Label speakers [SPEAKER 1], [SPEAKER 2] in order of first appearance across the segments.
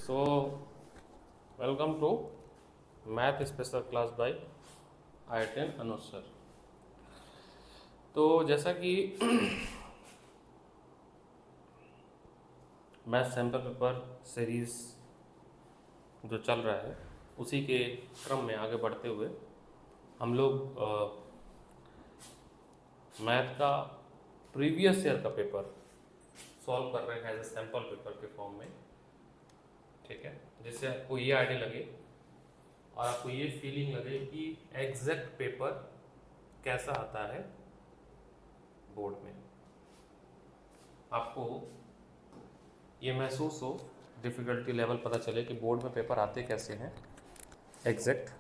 [SPEAKER 1] So, welcome to Math Special Class by IITN Anuj sir. तो जैसा कि math sample paper series जो चल रहा है उसी के क्रम में आगे बढ़ते हुए हम लोग मैथ का प्रीवियस ईयर का पेपर सॉल्व कर रहे हैं एज ए सैम्पल पेपर के फॉर्म में, ठीक है, जिससे आपको ये आइडिया लगे और आपको ये फीलिंग लगे कि एग्जैक्ट पेपर कैसा आता है बोर्ड में। आपको ये महसूस हो, डिफ़िकल्टी लेवल पता चले कि बोर्ड में पेपर आते कैसे हैं एग्जैक्ट।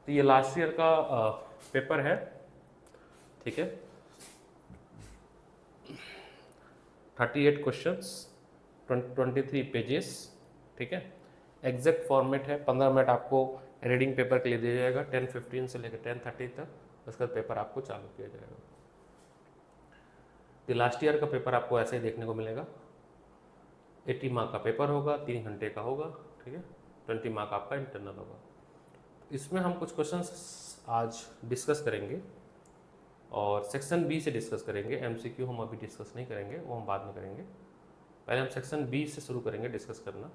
[SPEAKER 1] तो ये लास्ट ईयर का पेपर है, ठीक है, 38 क्वेश्चंस, 23 पेजेस, ठीक है, एग्जैक्ट फॉर्मेट है। 15 मिनट आपको रीडिंग पेपर के लिए दिया जाएगा 10:15 से लेकर 10:30 तक, उसका पेपर आपको चालू किया जाएगा। तो लास्ट ईयर का पेपर आपको ऐसे ही देखने को मिलेगा। 80 मार्क का पेपर होगा, 3 घंटे का होगा, ठीक है, 20 मार्क आपका इंटरनल होगा। इसमें हम कुछ क्वेश्चंस आज डिस्कस करेंगे और सेक्शन बी से डिस्कस करेंगे। एमसीक्यू हम अभी डिस्कस नहीं करेंगे, वो हम बाद में करेंगे। पहले हम सेक्शन बी से शुरू करेंगे डिस्कस करना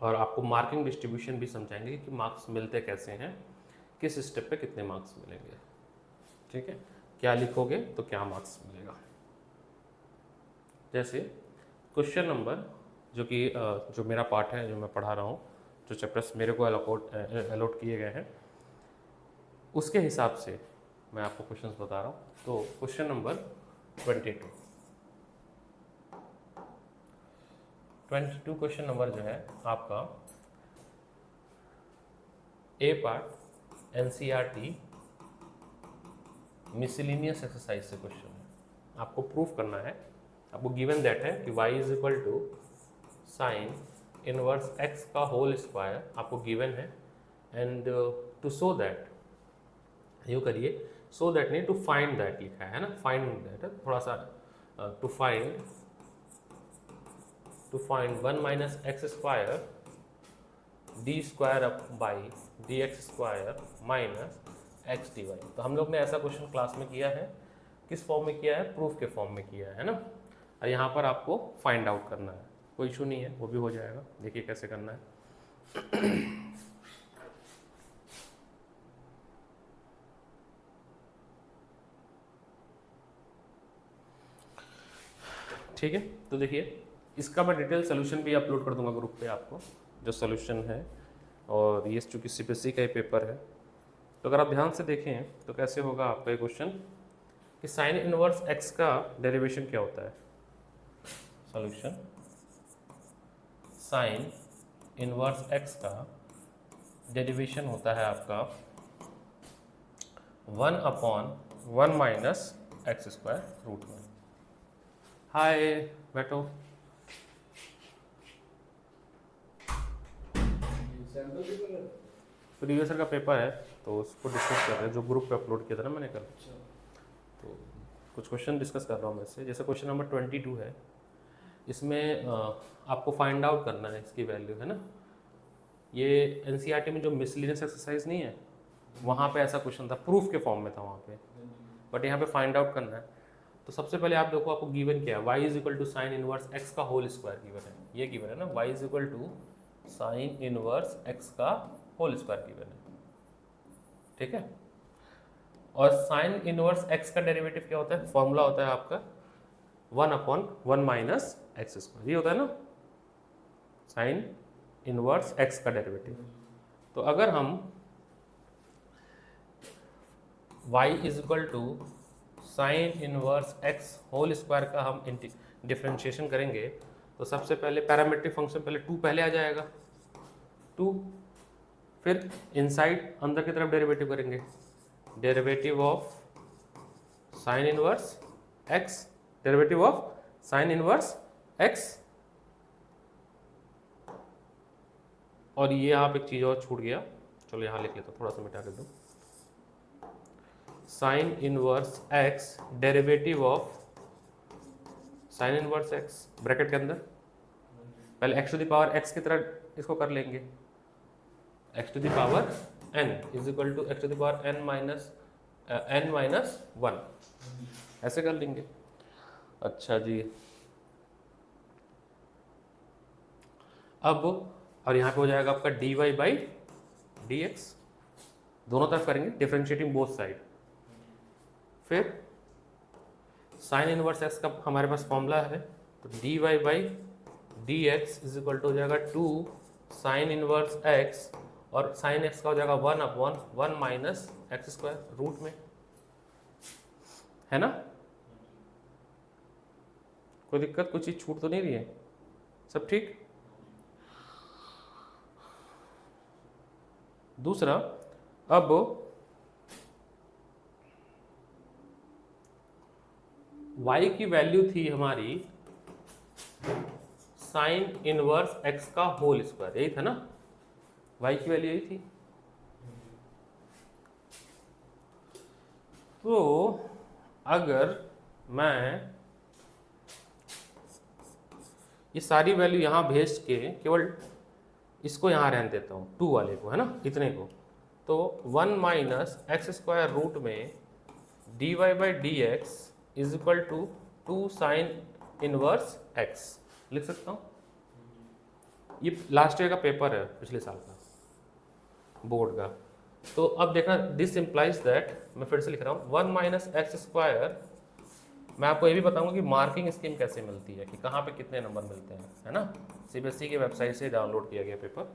[SPEAKER 1] और आपको मार्किंग डिस्ट्रीब्यूशन भी समझाएंगे कि मार्क्स मिलते कैसे हैं, किस स्टेप पे कितने मार्क्स मिलेंगे, ठीक है, क्या लिखोगे तो क्या मार्क्स मिलेगा। जैसे क्वेश्चन नंबर जो मेरा पार्ट है, जो मैं पढ़ा रहा हूँ, जो चैप्टर्स मेरे को अलॉट किए गए हैं उसके हिसाब से मैं आपको क्वेश्चंस बता रहा हूँ। तो क्वेश्चन नंबर 22 क्वेश्चन नंबर जो है आपका ए पार्ट एनसीईआरटी मिसलिनियस एक्सरसाइज से क्वेश्चन है। आपको प्रूफ करना है, आपको गिवन दैट है कि y is equal to sine inverse x का होल स्क्वायर आपको गिवन है, and to show that, you करिए, सो दैट नहीं, टू फाइंड दैट लिखा है ना, फाइंड दैट है थोड़ा सा, to find 1 minus x square d square up by d x square minus x d y. तो हम लोग ने ऐसा क्वेश्चन क्लास में किया है, किस फॉर्म में किया है, प्रूफ के फॉर्म में किया है ना। और यहाँ पर आपको फाइंड आउट करना है, कोई इशू नहीं है, वो भी हो जाएगा। देखिए कैसे करना है। ठीक है, तो देखिए इसका मैं डिटेल सोल्यूशन भी अपलोड कर दूंगा ग्रुप पे आपको, जो सोल्यूशन है। और ये चूँकि सीबीएसई का ही पेपर है, तो अगर आप ध्यान से देखें तो कैसे होगा आपका ये क्वेश्चन कि साइन इनवर्स एक्स का डेरिवेशन क्या होता है। सॉल्यूशन, साइन इनवर्स एक्स का डेरिवेशन होता है आपका 1/1 माइनस एक्स स्क्वायर रूट में। हाय, बैठो। प्रीवियस ईयर का पेपर है तो उसको डिस्कस कर रहे हैं, जो ग्रुप पे अपलोड किया था ना मैंने कल। तो कुछ क्वेश्चन डिस्कस कर रहा हूँ मैं इससे। जैसे क्वेश्चन नंबर 22 है, इसमें आपको फाइंड आउट करना है इसकी वैल्यू, है ना। ये एनसीईआरटी में जो मिसलिनियस एक्सरसाइज नहीं है, वहाँ पे ऐसा क्वेश्चन था, प्रूफ के फॉर्म में था वहाँ पे, बट यहाँ पे फाइंड आउट करना है। तो सबसे पहले आप देखो, आपको गिवन क्या है, y is equal to sine inverse x का होल स्क्वायर गिवन है, ये गिवन है ना, y is equal to sine inverse x का होल स्क्वायर गिवन है, ठीक है। और साइन इनवर्स x का डेरिवेटिव क्या होता है, फॉर्मूला होता है आपका 1/1 माइनस एक्स स्क्वायर, ये होता है ना साइन इनवर्स x का डेरिवेटिव। तो अगर हम y is equal to sine inverse x whole square का हम डिफरेंशिएशन करेंगे, तो सबसे पहले पैरामीट्रिक फंक्शन पहले 2 पहले आ जाएगा, 2, फिर इनसाइड अंदर की तरफ डेरिवेटिव करेंगे, derivative of sine inverse x, derivative of sine inverse x। और ये यहाँ पे एक चीज़ और छूट गया, चलो यहाँ लिख लेता हूँ, थोड़ा सा मिटा के दो, sine inverse x derivative of sine inverse x bracket के अंदर पहले x to the power x की तरह इसको कर लेंगे, x to the power n is equal to x to the power n minus 1, ऐसे कर लेंगे। अच्छा जी, अब और यहाँ पे हो जाएगा आपका dy बाई dx, दोनों तरफ करेंगे डिफरेंशिएटिंग बोथ साइड। फिर साइन इनवर्स x का हमारे पास फॉर्मूला है, तो dy by dx is equal to हो जाएगा 2 साइन इनवर्स x, और साइन x का हो जाएगा 1 upon 1 minus x square root में, है ना? कोई दिक्कत, कोई चीज़ छूट तो नहीं रही है? सब ठीक? दूसरा, अब y की वैल्यू थी हमारी साइन इनवर्स x का होल स्क्वायर, यही था ना? y की वैल्यू यही थी। तो अगर मैं ये सारी वैल्यू यहाँ भेज के केवल इसको यहाँ रहने देता हूँ, 2 वाले को, है ना, इतने को, तो 1 माइनस एक्स स्क्वायर रूट में dy by d x is equal to 2 sine inverse x लिख सकता हूँ। ये लास्ट ईयर का पेपर है, पिछले साल का बोर्ड का। तो अब देखना, दिस इम्प्लाइज दैट, मैं फिर से लिख रहा हूँ 1 माइनस एक्स स्क्वायर। मैं आपको ये भी बताऊंगा कि मार्किंग स्कीम कैसे मिलती है, कि कहाँ पे कितने नंबर मिलते हैं, है ना? सीबीएसई की वेबसाइट से डाउनलोड किया गया पेपर।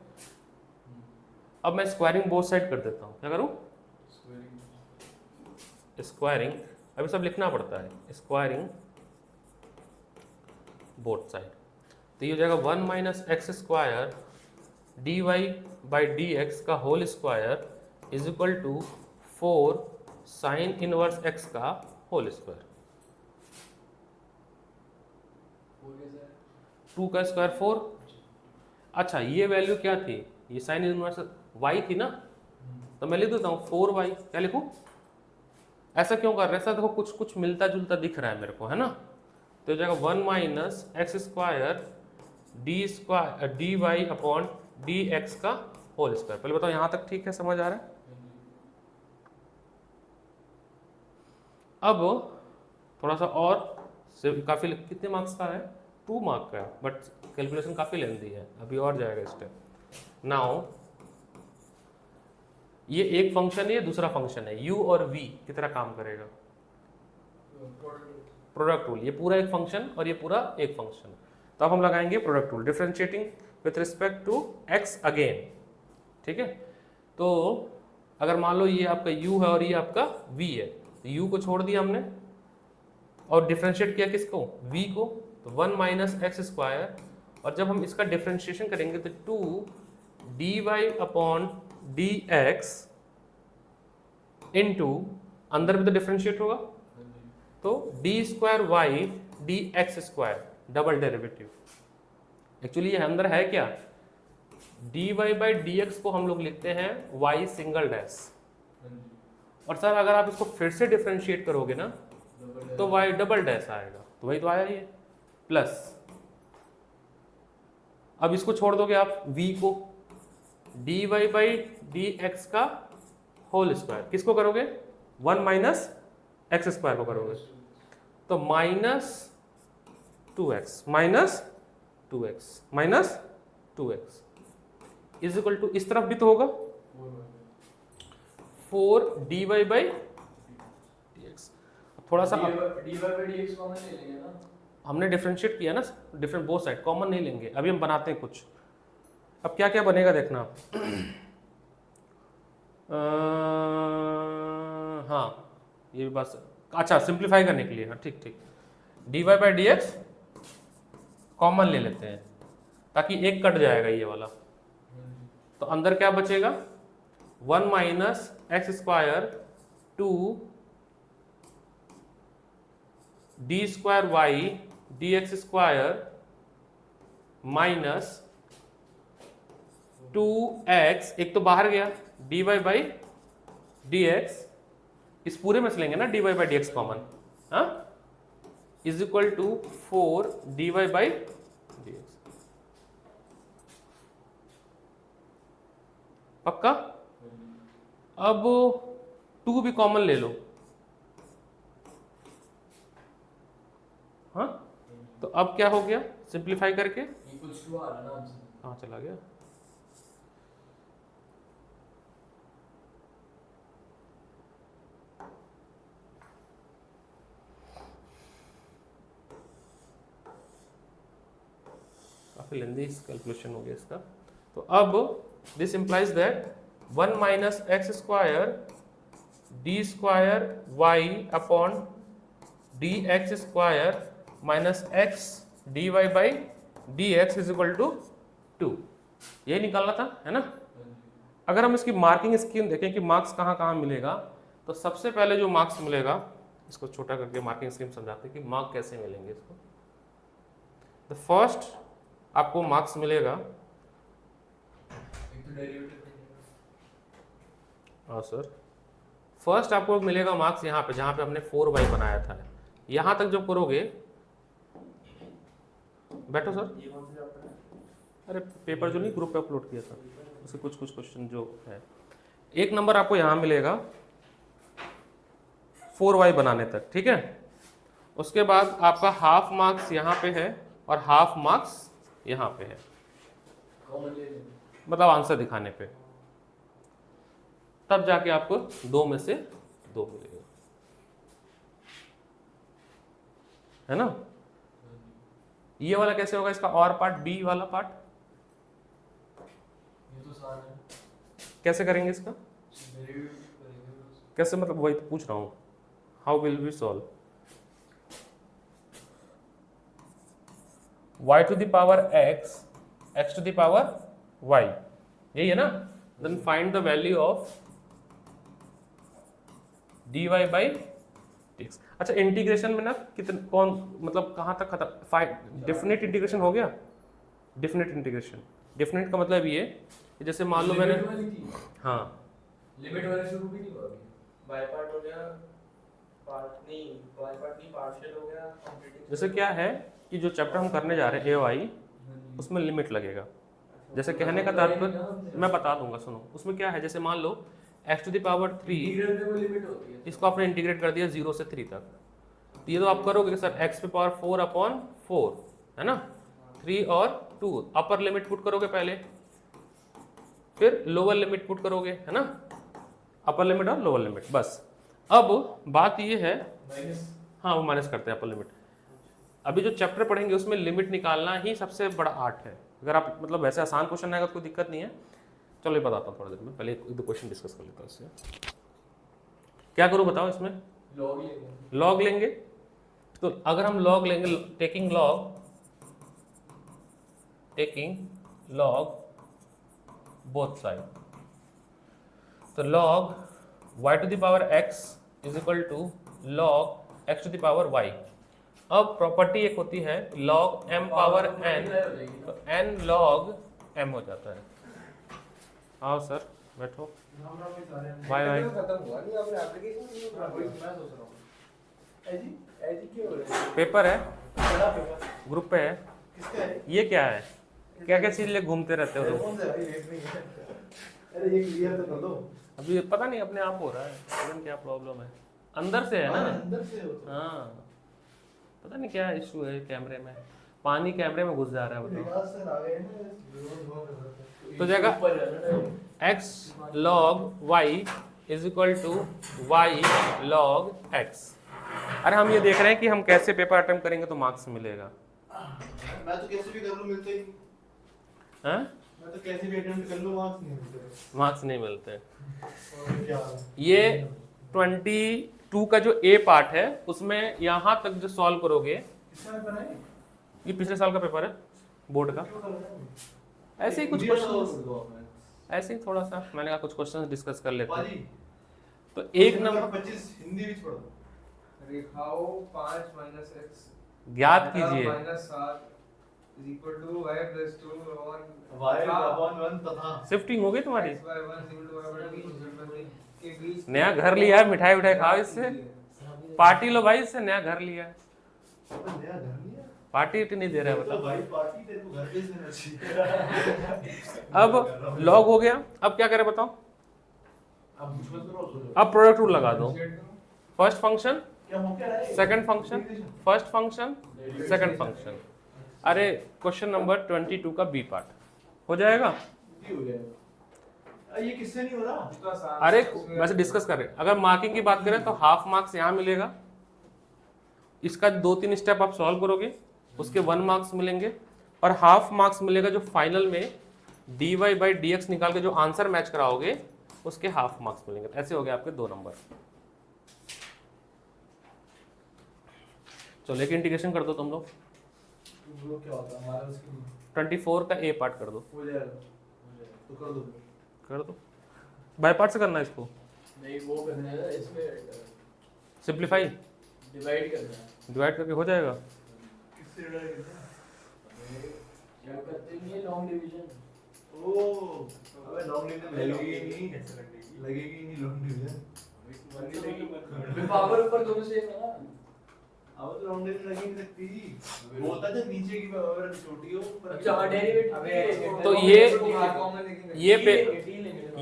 [SPEAKER 1] अब मैं स्क्वायरिंग बोथ साइड कर देता हूँ, क्या करूँ? स्क्वायरिंग, अभी सब लिखना पड़ता है, स्क्वायरिंग बोथ साइड। तो ये हो जाएगा 1 minus x square dy by d x का whole square is equal to 4 sine inverse x का होल स्क्वायर। 2 का स्क्वायर 4। अच्छा, ये वैल्यू क्या थी? ये साइन इनवर्स y थी ना, तो मैं लिख देता हूँ 4y। क्या लिखूँ? ऐसा क्यों कर रहे हैं? ऐसा देखो, कुछ कुछ मिलता जुलता दिख रहा है मेरे को, है ना? तो हो जाएगा 1 minus x square d y upon d x का होल स्क्वायर। पहले बताओ यहाँ तक ठीक है, समझ आ रहा है? अब थोड़ा सा और, काफ़ी, कितने मार्क्स का है? 2 मार्क का है, बट कैलकुलेशन काफ़ी लेंथी है, अभी और जाएगा स्टेप। नाउ ये एक फंक्शन है, ये दूसरा फंक्शन है, u और v की तरह काम करेगा, प्रोडक्ट रूल। ये पूरा एक फंक्शन और ये पूरा एक फंक्शन। तो अब हम लगाएंगे product rule, differentiating with respect to x again, ठीक है? तो अगर मान लो ये आपका u है और ये आपका v है, तो u को छोड़ दिया हमने और डिफरेंशिएट किया किसको? v को। तो 1 माइनस एक्स स्क्वायर, और जब हम इसका डिफरेंशिएशन करेंगे तो 2 d y upon d x into, अंदर भी तो डिफरेंशिएट होगा, तो d square y d x square, double derivative. Actually ये अंदर है क्या? D y by d x को हम लोग लिखते हैं वाई सिंगल डैश, और सर अगर आप इसको फिर से डिफरेंशिएट करोगे ना तो वाई डबल डैश आएगा, तो वही तो आया ये, प्लस। अब इसको छोड़ दोगे आप v को, d y by d x का होल स्क्वायर, किसको करोगे? 1 माइनस एक्स स्क्वायर को करोगे, तो minus 2x minus 2x minus 2x is equal to, इस तरफ भी तो होगा 4 d y by d x. थोड़ा सा
[SPEAKER 2] d y by d x common ले लेंगे ना,
[SPEAKER 1] हमने डिफरेंशिएट किया ना, डिफरेंट बोथ साइड, कॉमन नहीं लेंगे, अभी हम बनाते हैं कुछ। अब क्या क्या बनेगा देखना। हाँ, ये भी बस, अच्छा सिंप्लीफाई करने के लिए, हाँ ठीक ठीक, d y by d x common ले लेते हैं ताकि एक कट जाएगा ये वाला, तो अंदर क्या बचेगा? 1 minus x square 2 d square y d x square minus 2x, एक तो बाहर गया dy बाई dx, इस पूरे में से लेंगे ना dy बाई dx कॉमन, हाँ, is equal to 4 dy by dx। पक्का? अब 2 भी कॉमन ले लो, हाँ, तो अब क्या हो गया सिंप्लीफाई करके?
[SPEAKER 2] इक्वल्स टू आ रहा है ना आंसर।
[SPEAKER 1] हाँ चला गया। काफी लेंदी कैलकुलेशन हो गया इसका। तो अब this implies that 1 minus x square d square y upon d x square minus x d y by d x is equal to 2, यही निकालना था, है ना? अगर हम इसकी मार्किंग स्कीम देखें कि मार्क्स कहाँ कहाँ मिलेगा, तो सबसे पहले जो मार्क्स मिलेगा, इसको छोटा करके मार्किंग स्कीम समझाते हैं कि मार्क कैसे मिलेंगे इसको। द फर्स्ट आपको मार्क्स मिलेगा,
[SPEAKER 2] एक तो डेरिवेटिव
[SPEAKER 1] हाँ सर, फर्स्ट आपको मिलेगा मार्क्स यहाँ पे जहाँ पे हमने 4y बनाया था, यहाँ तक जब करोगे, बैठो सर, अरे पेपर जो नहीं ग्रुप पे अपलोड किया था उसके कुछ क्वेश्चन जो है, एक नंबर आपको यहाँ मिलेगा 4y बनाने तक, ठीक है? उसके बाद आपका हाफ मार्क्स यहाँ पे है और हाफ मार्क्स यहाँ पे है,
[SPEAKER 2] कॉमन ले लेंगे।
[SPEAKER 1] मतलब आंसर दिखाने पे, तब जाके आपको 2 में से 2 मिलेगा, है ना? ये वाला कैसे होगा, इसका और पार्ट, बी वाला पार्ट
[SPEAKER 2] ये तो सारा है।
[SPEAKER 1] कैसे करेंगे इसका?
[SPEAKER 2] डेरिवेटिव करेंगे बस।
[SPEAKER 1] कैसे, मतलब वही तो पूछ रहा हूँ, how will we solve? y to the power x, x to the power y, यही है ना? Then find the value of dy by dx। अच्छा, इंटीग्रेशन में ना कितने कौन, मतलब कहाँ तक खत्म, डेफिनेट इंटीग्रेशन हो गया? डेफिनेट इंटीग्रेशन, डेफिनेट का मतलब ये कि जैसे मान लो मैंने,
[SPEAKER 2] लिमिट वाली थी,
[SPEAKER 1] हाँ
[SPEAKER 2] लिमिट वाले शुरू भी नहीं हुआ अभी।
[SPEAKER 3] बाय पार्ट हो गया, पार्ट नहीं, बाय पार्ट नहीं, पार्शियल हो गया, कंप्लीटिंग।
[SPEAKER 1] जैसे क्या है कि जो चैप्टर हम करने जा रहे हैं AOI, उसमें लिमिट लगेगा। जैसे कहने का तात्पर्य मैं बता दूंगा, सुनो, उसमें क्या है, जैसे मान लो x to the power 3,
[SPEAKER 2] integrate में लिमिट होती है।
[SPEAKER 1] इसको आपने इंटीग्रेट कर दिया 0 से 3 तक, तो ये तो आप करोगे सर x पे पावर 4 अपॉन 4, है ना? 3 और 2, अपर लिमिट पुट करोगे पहले, फिर लोअर लिमिट पुट करोगे, है ना? अपर लिमिट और लोअर लिमिट, बस। अब बात ये है,
[SPEAKER 2] माइनस,
[SPEAKER 1] हाँ वो माइनस करते हैं अपर लिमिट। अभी जो चैप्टर पढ़ेंगे उसमें लिमिट निकालना ही सबसे बड़ा आर्ट है। अगर आप मतलब वैसे आसान क्वेश्चन आएगा तो कोई दिक्कत नहीं है, चलो ये बताता हूँ थोड़ा देर में, पहले एक दो क्वेश्चन डिस्कस कर लेता हूँ इससे। क्या करूँ बताओ इसमें?
[SPEAKER 2] लॉग लेंगे।
[SPEAKER 1] लॉग लेंगे, तो अगर हम लॉग लेंगे, टेकिंग लॉग बोथ साइड, तो log y to the power x is equal to log x to the power y। अब प्रॉपर्टी एक होती है log m पावर n, तो n log m हो जाता है। आओ सर बैठो, बाय बाय।
[SPEAKER 3] खत्म हुआ नहीं, आपने एप्लीकेशन नहीं
[SPEAKER 2] हाँ, वही
[SPEAKER 3] बना।
[SPEAKER 2] मैं सोच रहा हूँ।
[SPEAKER 3] ऐजी ऐजी क्यों हो रहा है?
[SPEAKER 1] पेपर है,
[SPEAKER 3] बड़ा पेपर
[SPEAKER 1] ग्रुप पे है,
[SPEAKER 3] किसका है?
[SPEAKER 1] ये क्या है, क्या क्या चीज ले घूमते रहते हो तुम?
[SPEAKER 3] कौन सा है भाई? रेट नहीं है। अरे ये क्लियर तो कर दो।
[SPEAKER 1] अभी ये पता नहीं अपने आप हो रहा है, पता नहीं क्या प्रॉब्लम है, अंदर से है ना?
[SPEAKER 3] अंदर से हो तो।
[SPEAKER 1] हाँ पता नहीं क्या इशू है कैमरे में, पानी कैमरे में घुस जा रहा है, बताओ।
[SPEAKER 3] विकास सर आ गए हैं ना,
[SPEAKER 1] तो जगह
[SPEAKER 2] ऊपर है ना,
[SPEAKER 1] x log y is equal to y log x। अरे हम ये देख रहे हैं कि हम कैसे पेपर अटेम्प्ट करेंगे तो मार्क्स मिलेगा,
[SPEAKER 3] मैं तो कैसे भी कर लूं मिलते ही नहीं।
[SPEAKER 1] हैं?
[SPEAKER 3] मैं तो कैसे भी अटेम्प्ट कर लूं मार्क्स नहीं मिलते।
[SPEAKER 1] मार्क्स नहीं मिलते।
[SPEAKER 3] और क्या?
[SPEAKER 1] ये 22 का जो A पार्ट है उसमें यहाँ तक जो सॉल्व करोगे,
[SPEAKER 3] किसका पेपर है?
[SPEAKER 1] ये पिछले साल का पेपर है बोर्ड का,
[SPEAKER 3] क्यों कर रहे हैं?
[SPEAKER 1] ऐसे ही कुछ
[SPEAKER 2] वीडियो
[SPEAKER 1] क्वेश्चन,
[SPEAKER 2] डाउनलोड करो आपने।
[SPEAKER 1] ऐसे ही थोड़ा सा मैंने कहा कुछ क्वेश्चन डिस्कस कर लेते हैं।
[SPEAKER 3] पाजी
[SPEAKER 1] तो एक नंबर
[SPEAKER 3] 25 हिंदी विच पढ़ो।
[SPEAKER 4] रेखाओं 5 माइनस एक्स
[SPEAKER 1] ज्ञात कीजिए।
[SPEAKER 4] Minus 7 is equal to y plus 2 और
[SPEAKER 3] y अपॉन 1 तथा
[SPEAKER 1] शिफ्टिंग हो गई तुम्हारी,
[SPEAKER 4] x by 1 is equal to y by 2 के बीच
[SPEAKER 1] नया घर लिया है, मिठाई उठाई खाओ इससे, पार्टी लो भाई, इससे नया घर लिया है।
[SPEAKER 5] अबे नया घर नहीं है
[SPEAKER 1] पार्टी नहीं दे रहा है
[SPEAKER 5] मतलब
[SPEAKER 1] मतलब।
[SPEAKER 5] भाई पार्टी तेरे को घर पे से देना चाहिए।
[SPEAKER 1] अब लॉग हो गया, अब क्या करें बताओ।
[SPEAKER 5] अब मुझको करो
[SPEAKER 1] अब प्रोडक्ट रूल लगा दो। फर्स्ट फंक्शन
[SPEAKER 5] क्या हो क्या रहा है
[SPEAKER 1] second function, first function second function. अरे क्वेश्चन नंबर 22 का बी पार्ट हो जाएगा।
[SPEAKER 5] ये हो जाएगा। ये किससे नहीं हो रहा?
[SPEAKER 1] अरे वैसे डिस्कस कर रहे हैं, अगर मार्किंग की बात करें तो हाफ मार्क्स यहाँ मिलेगा, इसका 2-3 स्टेप आप सॉल्व करोगे उसके 1 मार्क्स मिलेंगे, और हाफ मार्क्स मिलेगा जो फाइनल में dy बाई dx निकाल के जो आंसर मैच कराओगे उसके हाफ मार्क्स मिलेंगे। ऐसे हो गए आपके 2 नंबर। चलो एक इंटीग्रेशन कर दो तुम लोग।
[SPEAKER 5] वो क्या होता है हमारा उसकी
[SPEAKER 1] 24 का ए पार्ट कर दो।
[SPEAKER 5] हो जाएगा तो कर दो।
[SPEAKER 1] कर दो, बाय पार्ट से करना है इसको,
[SPEAKER 2] नहीं वो करना है इसमें
[SPEAKER 1] सिंप्लीफाई
[SPEAKER 2] डिवाइड करना है।
[SPEAKER 1] डिवाइड करके हो जाएगा।
[SPEAKER 5] किससे लड़ा है?
[SPEAKER 2] क्या करते नहीं है लॉन्ग डिवीजन।
[SPEAKER 5] ओ अबे लॉन्ग डिवीजन लगेगी नहीं, लगेगी नहीं लॉन्ग डिवीजन।
[SPEAKER 2] पावर ऊपर दोनों सेम है ना।
[SPEAKER 5] अब तो लॉन्ग डिवीजन लगी नहीं सकती। वो होता है जब नीचे की पावर छोटी हो पर
[SPEAKER 2] अच्छा हाँ डेरिवेटिव।
[SPEAKER 1] तो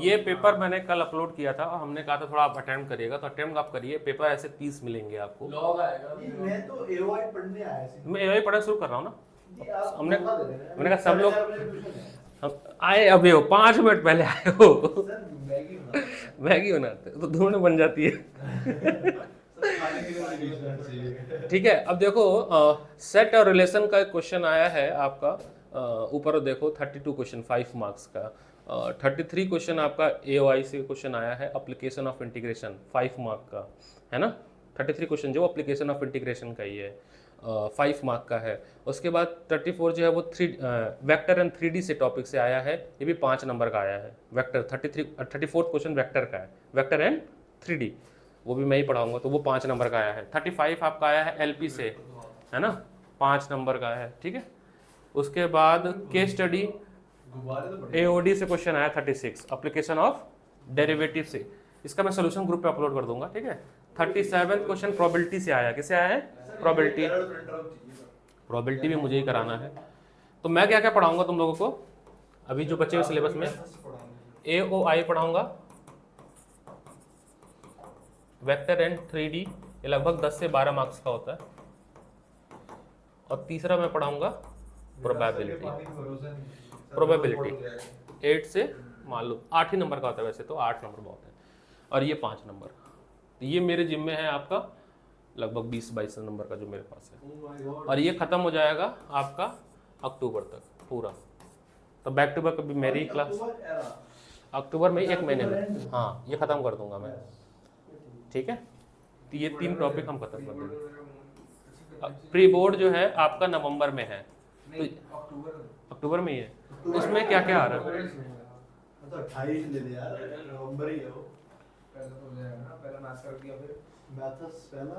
[SPEAKER 1] ये पेपर मैंने कल अपलोड किया था, हमने कहा था थोड़ा आप अटेम्प्ट करिएगा, तो अटेम्प्ट आप करिए, पेपर ऐसे 30 मिलेंगे आपको।
[SPEAKER 2] लॉग आएगा।
[SPEAKER 5] मैं तो एओआई पढ़ने आया सी।
[SPEAKER 1] मैं एआई पढ़ना शुरू कर रहा हूँ ना।
[SPEAKER 5] जी, आप
[SPEAKER 1] हमने
[SPEAKER 5] मौका दे रहे हैं।
[SPEAKER 1] मैंने कहा सब लोग
[SPEAKER 5] अपने ट्यूशन है।
[SPEAKER 1] हम आए अभी हो 5 मिनट पहले आए हो।
[SPEAKER 5] सर मैगी बना
[SPEAKER 1] मैगी बनाते तो 2 मिनट बन जाती है।
[SPEAKER 5] सर खाने के लिए मुझे ट्यूशन चाहिए।
[SPEAKER 1] ठीक है, अब देखो सेट और रिलेशन का क्वेश्चन आया है आपका, ऊपर देखो 32 क्वेश्चन 5 मार्क्स का। 33 क्वेश्चन आपका एओआई से क्वेश्चन आया है, एप्लीकेशन ऑफ इंटीग्रेशन 5 मार्क का है ना। 33 क्वेश्चन जो एप्लीकेशन ऑफ इंटीग्रेशन का ही है 5 मार्क का है। उसके बाद 34 जो है वो वेक्टर एंड 3D से टॉपिक से आया है, ये भी 5 नंबर का आया है। वेक्टर 34 क्वेश्चन वेक्टर का है, वेक्टर एंड 3D, वो भी मैं ही पढ़ाऊंगा, तो वो 5 नंबर का आया है। 35 आपका आया है एलपी से, है ना, 5 नंबर का है। ठीक है, उसके बाद केस स्टडी
[SPEAKER 5] गुब्बारे तो बड़े
[SPEAKER 1] एओडी से क्वेश्चन आया 36, एप्लीकेशन ऑफ डेरिवेटिव से, इसका मैं सोल्यूशन ग्रुप पे अपलोड कर दूंगा। ठीक है, 37 क्वेश्चन प्रोबेबिलिटी से आया, किसे आया है, प्रोबेबिलिटी। प्रोबेबिलिटी भी मुझे ही कराना है। तो मैं क्या क्या पढ़ाऊंगा तुम लोगों को अभी जो बचे हुए सिलेबस में, एओआई पढ़ाऊंगा, वेक्टर एंड 3D, ये लगभग 10 से 12 मार्क्स का होता है, और तीसरा मैं पढ़ाऊंगा प्रोबेबिलिटी। प्रोबेबिलिटी 8 से मान लो 8 ही नंबर का होता है, वैसे तो 8 नंबर बहुत है, और ये 5 नंबर। तो ये मेरे जिम में है आपका लगभग 20-22 नंबर का जो मेरे पास है, और ये ख़त्म हो जाएगा आपका अक्टूबर तक पूरा। तो बैक टू बैक अभी मेरी क्लास अक्टूबर में 1 महीने में, हाँ ये ख़त्म कर दूंगा मैं। ठीक है, तो ये 3 टॉपिक हम खत्म कर देंगे। प्री बोर्ड जो है आपका नवंबर में है, तो अक्टूबर में ही है। इसमें क्या क्या आ रहा है,
[SPEAKER 5] मतलब 28 ले ले यार, नवंबर ही है वो।
[SPEAKER 4] पहले तो हो जाएगा ना, पहले मैथ्स कर दिया फिर
[SPEAKER 5] मैथ्स पहला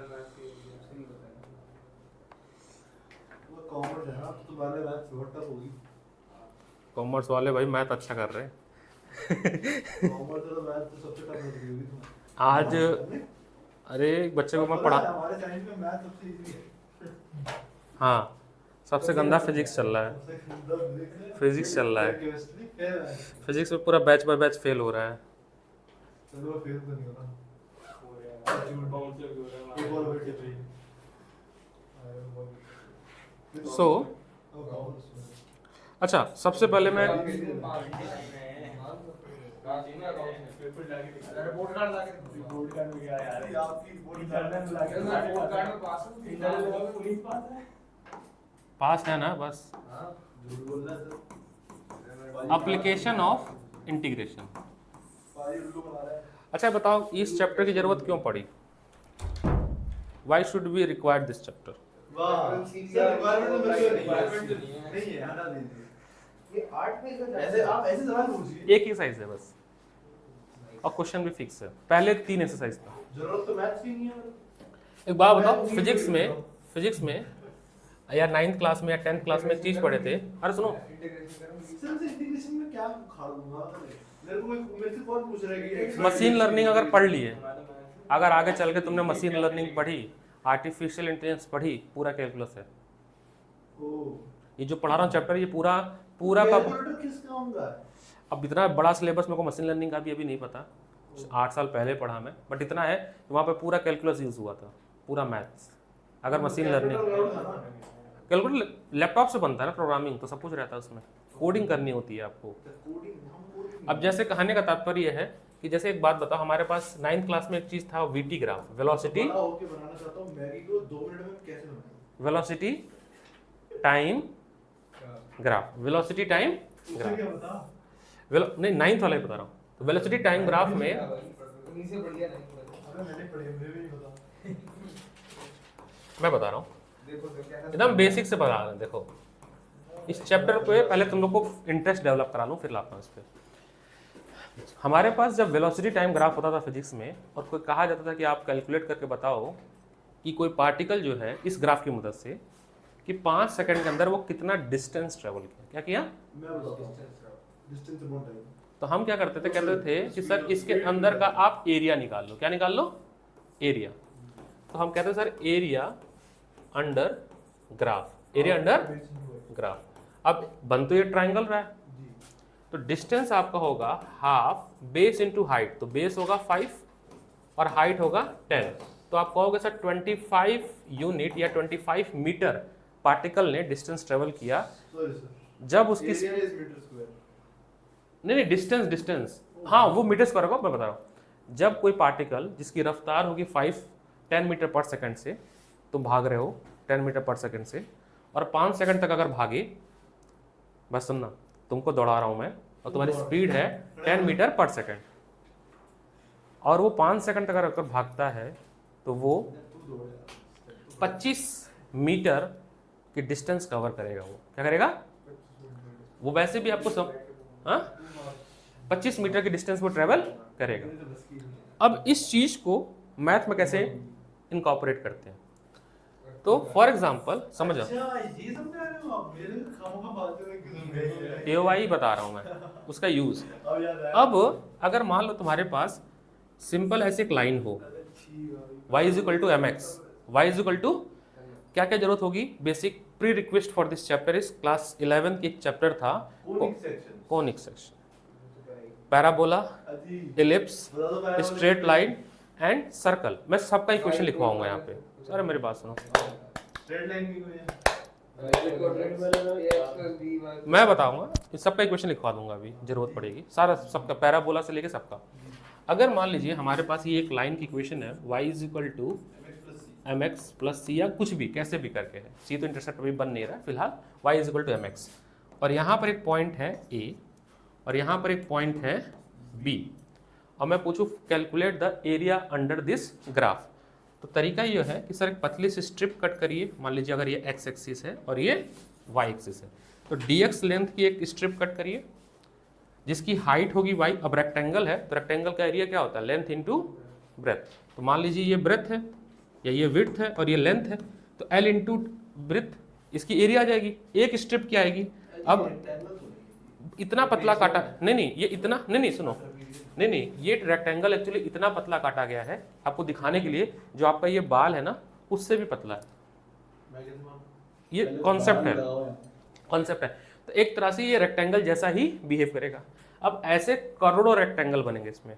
[SPEAKER 4] मैथ्स के सही बताया।
[SPEAKER 5] वो कॉमर्स है ना, तो तुम्हारे मैथ्स बहुत टफ होगी।
[SPEAKER 1] कॉमर्स वाले भाई मैथ अच्छा कर रहे हैं।
[SPEAKER 5] कॉमर्स तो मैथ्स तो सबसे टफ होगी तुम्हारी।
[SPEAKER 1] आज अरे बच्चे को मैं पढ़ा,
[SPEAKER 5] हमारे साइंस में मैथ सबसे इजी है।
[SPEAKER 1] हाँ सबसे गंदा फिजिक्स चल रहा है,
[SPEAKER 5] सबसे गंदा
[SPEAKER 1] फिजिक्स चल रहा है,
[SPEAKER 5] केमिस्ट्री फेल है।
[SPEAKER 1] फिजिक्स में पूरा बैच बाय बैच फेल हो रहा है।
[SPEAKER 5] चलो वो फेल तो नहीं हो रहा। एक और बैठे थे।
[SPEAKER 1] सो अच्छा, सबसे पहले मैं
[SPEAKER 4] रिपोर्ट कार्ड ला के रिपोर्ट कार्ड में क्या यार
[SPEAKER 5] आपकी रिपोर्ट कार्ड में
[SPEAKER 4] रिपोर्ट कार्ड में पास हूं, पुलिस पास है।
[SPEAKER 1] पास है ना बस।
[SPEAKER 5] हां झूठ बोल रहा है सर।
[SPEAKER 1] Application of integration.
[SPEAKER 5] पारी उल्लू बना रहा है।
[SPEAKER 1] अच्छा बताओ इस चैप्टर की जरूरत क्यों पड़ी, why should we require this chapter.
[SPEAKER 5] वाह सर रिक्वायरमेंट तो मेरे को
[SPEAKER 2] रिक्वायरमेंट तो नहीं है।
[SPEAKER 5] नहीं है, हटा दीजिए।
[SPEAKER 4] ये 8 पेज का
[SPEAKER 5] ऐसे आप ऐसे सवाल पूछिए।
[SPEAKER 1] एक ही साइज है बस, और क्वेश्चन भी फिक्स है, पहले 3 एक्सरसाइज था।
[SPEAKER 5] जरूरत तो मैथ्स की नहीं है।
[SPEAKER 1] एक बात बताओ, फिजिक्स में या 9th क्लास में या 10th क्लास में एक चीज पढ़े थे, अरे सुनो,
[SPEAKER 4] इंटीग्रेशन करेंगे।
[SPEAKER 5] सर इंटीग्रेशन में क्या उखाड़ दूंगा मेरे से कौन पूछ रहा है कि
[SPEAKER 1] मशीन लर्निंग अगर पढ़ लिए, अगर आगे चल के तुमने मशीन लर्निंग पढ़ी, आर्टिफिशियल इंटेलिजेंस पढ़ी, पूरा कैलकुलस है।
[SPEAKER 5] ओ
[SPEAKER 1] ये जो पढ़ा रहा हूँ चैप्टर, ये पूरा पूरा का
[SPEAKER 5] कैलकुलेटर किस काम का है?
[SPEAKER 1] अब इतना बड़ा सिलेबस मेरे को मशीन लर्निंग का भी अभी नहीं पता, 8 साल पहले पढ़ा मैं, बट इतना है कि वहाँ पे पूरा कैलकुलस यूज़ हुआ था, पूरा मैथ्स। अगर मशीन लर्निंग कैलकुलेटर लैपटॉप से बनता है ना, प्रोग्रामिंग तो सब कुछ रहता है उसमें, कोडिंग करनी होती है आपको। अब जैसे कहने का तात्पर्य है कि जैसे एक बात बताओ, हमारे पास 9th क्लास में एक चीज़ था वीटी ग्राफ, वेलोसिटी
[SPEAKER 5] बनाना चाहता हूँ मैगी को 2 मिनट में कैसे बनाऊं?
[SPEAKER 1] Velocity time graph, velocity time
[SPEAKER 5] उससे क्या बता?
[SPEAKER 1] नहीं 9th वाला ही बता रहा हूँ। तो वेलोसिटी टाइम ग्राफ में
[SPEAKER 4] उन्हीं से बढ़िया नहीं पता।
[SPEAKER 5] अबे मैंने पढ़ी है, मुझे भी नहीं पता।
[SPEAKER 1] मैं बता रहा हूँ,
[SPEAKER 4] देखो तो क्या
[SPEAKER 1] एकदम बेसिक से बता रहे हैं। देखो इस चैप्टर पे पहले तुम लोग को इंटरेस्ट डेवलप करा लूँ, फिर लाता हूँ इस पर। हमारे पास जब वेलोसिटी टाइम ग्राफ होता था फिजिक्स में, और कोई कहा जाता था कि आप कैलकुलेट करके बताओ कि कोई पार्टिकल जो है इस ग्राफ की मदद से कि 5 सेकंड के अंदर वो कितना डिस्टेंस ट्रेवल किया। क्या किया?
[SPEAKER 5] मैं बताता हूँ डिस्टेंस अबाउट टाइम।
[SPEAKER 1] तो हम क्या करते थे, कहते थे कि सर इसके अंदर का आप एरिया निकाल लो। क्या निकाल लो? एरिया। तो हम कहते हैं sir area under graph, area under graph. अब बन तो ये ट्राइंगल रहा है, तो डिस्टेंस आपका होगा हाफ बेस इंटू हाइट। तो बेस होगा 5 और हाइट होगा 10। तो आप कहोगे सर 25 यूनिट या 25 मीटर पार्टिकल ने डिस्टेंस ट्रेवल किया।
[SPEAKER 5] सॉरी सर,
[SPEAKER 1] जब उसकी
[SPEAKER 5] एरिया इज मीटर स्क्वायर।
[SPEAKER 1] नहीं डिस्टेंस हाँ वो मीटर स्क्वायर होगा, मैं बता रहा हूँ। जब कोई पार्टिकल जिसकी रफ्तार होगी 10 मीटर पर सेकंड से, तुम भाग रहे हो 10 मीटर पर सेकंड से, और 5 सेकंड तक अगर भागे, बस सुनना, तुमको दौड़ा रहा हूँ मैं और तुम्हारी स्पीड है 10 मीटर पर सेकंड, और वो 5 सेकंड तक अगर भागता है तो वो 25 मीटर की डिस्टेंस कवर करेगा। वो क्या करेगा? वो वैसे भी आपको 25 मीटर की डिस्टेंस वो ट्रेवल करेगा। अब इस चीज को मैथ में कैसे इनकॉर्पोरेट करते हैं, तो फॉर एग्जांपल समझो,
[SPEAKER 5] अच्छा ये समझा रहे हो आप, मेरे खामोखा बातें में क्यों सुन रहे हो?
[SPEAKER 1] एओआई बता रहा हूं मैं, उसका यूज।
[SPEAKER 5] अब याद आया।
[SPEAKER 1] अब अगर मान लो तुम्हारे पास सिंपल ऐसे एक लाइन हो, y is equal to mx, y is equal to क्या क्या जरूरत होगी? Basic pre request for this chapter is class 11 की एक चैप्टर था conic section, parabola, ellipse, straight line and circle. मैं सबका इक्वेशन लिखवाऊंगा यहाँ पे। अरे मेरी बात सुनो,
[SPEAKER 5] रेड लाइन की कोई है?
[SPEAKER 1] मैं बताऊंगा, इस सबका इक्वेशन लिखवा दूंगा, अभी जरूरत पड़ेगी सारा, सबका पैराबोला से लेके सबका। अगर मान लीजिए हमारे पास ये एक लाइन की इक्वेशन है, y is equal to mx plus c, या कुछ भी कैसे भी करके है, c तो इंटरसेप्ट अभी बन नहीं रहा है फिलहाल, y is equal to mx, और यहाँ पर एक पॉइंट है a और यहाँ पर एक पॉइंट है b, और मैं पूछूँ calculate the area under this graph. तो तरीका ये है कि सर एक पतली सी स्ट्रिप कट करिए, मान लीजिए अगर ये x एक्सिस है और ये y एक्सिस है, तो dx लेंथ की एक स्ट्रिप कट करिए जिसकी हाइट होगी y। अब रेक्टेंगल है तो रेक्टेंगल का एरिया क्या होता है? Length into breadth. तो मान लीजिए ये ब्रेथ है या ये विड्थ है और ये लेंथ है, तो l इंटू ब्रेथ, इसकी एरिया आ जाएगी। एक स्ट्रिप क्या आएगी? अब इतना पतला काटा, नहीं ये इतना नहीं सुनो, नहीं ये रेक्टेंगल एक्चुअली इतना पतला काटा गया है आपको दिखाने के लिए, जो आपका ये बाल है ना उससे भी पतला है। ये कॉन्सेप्ट है। तो एक तरह से ये रेक्टेंगल जैसा ही बिहेव करेगा। अब ऐसे करोड़ों रेक्टेंगल बनेंगे इसमें,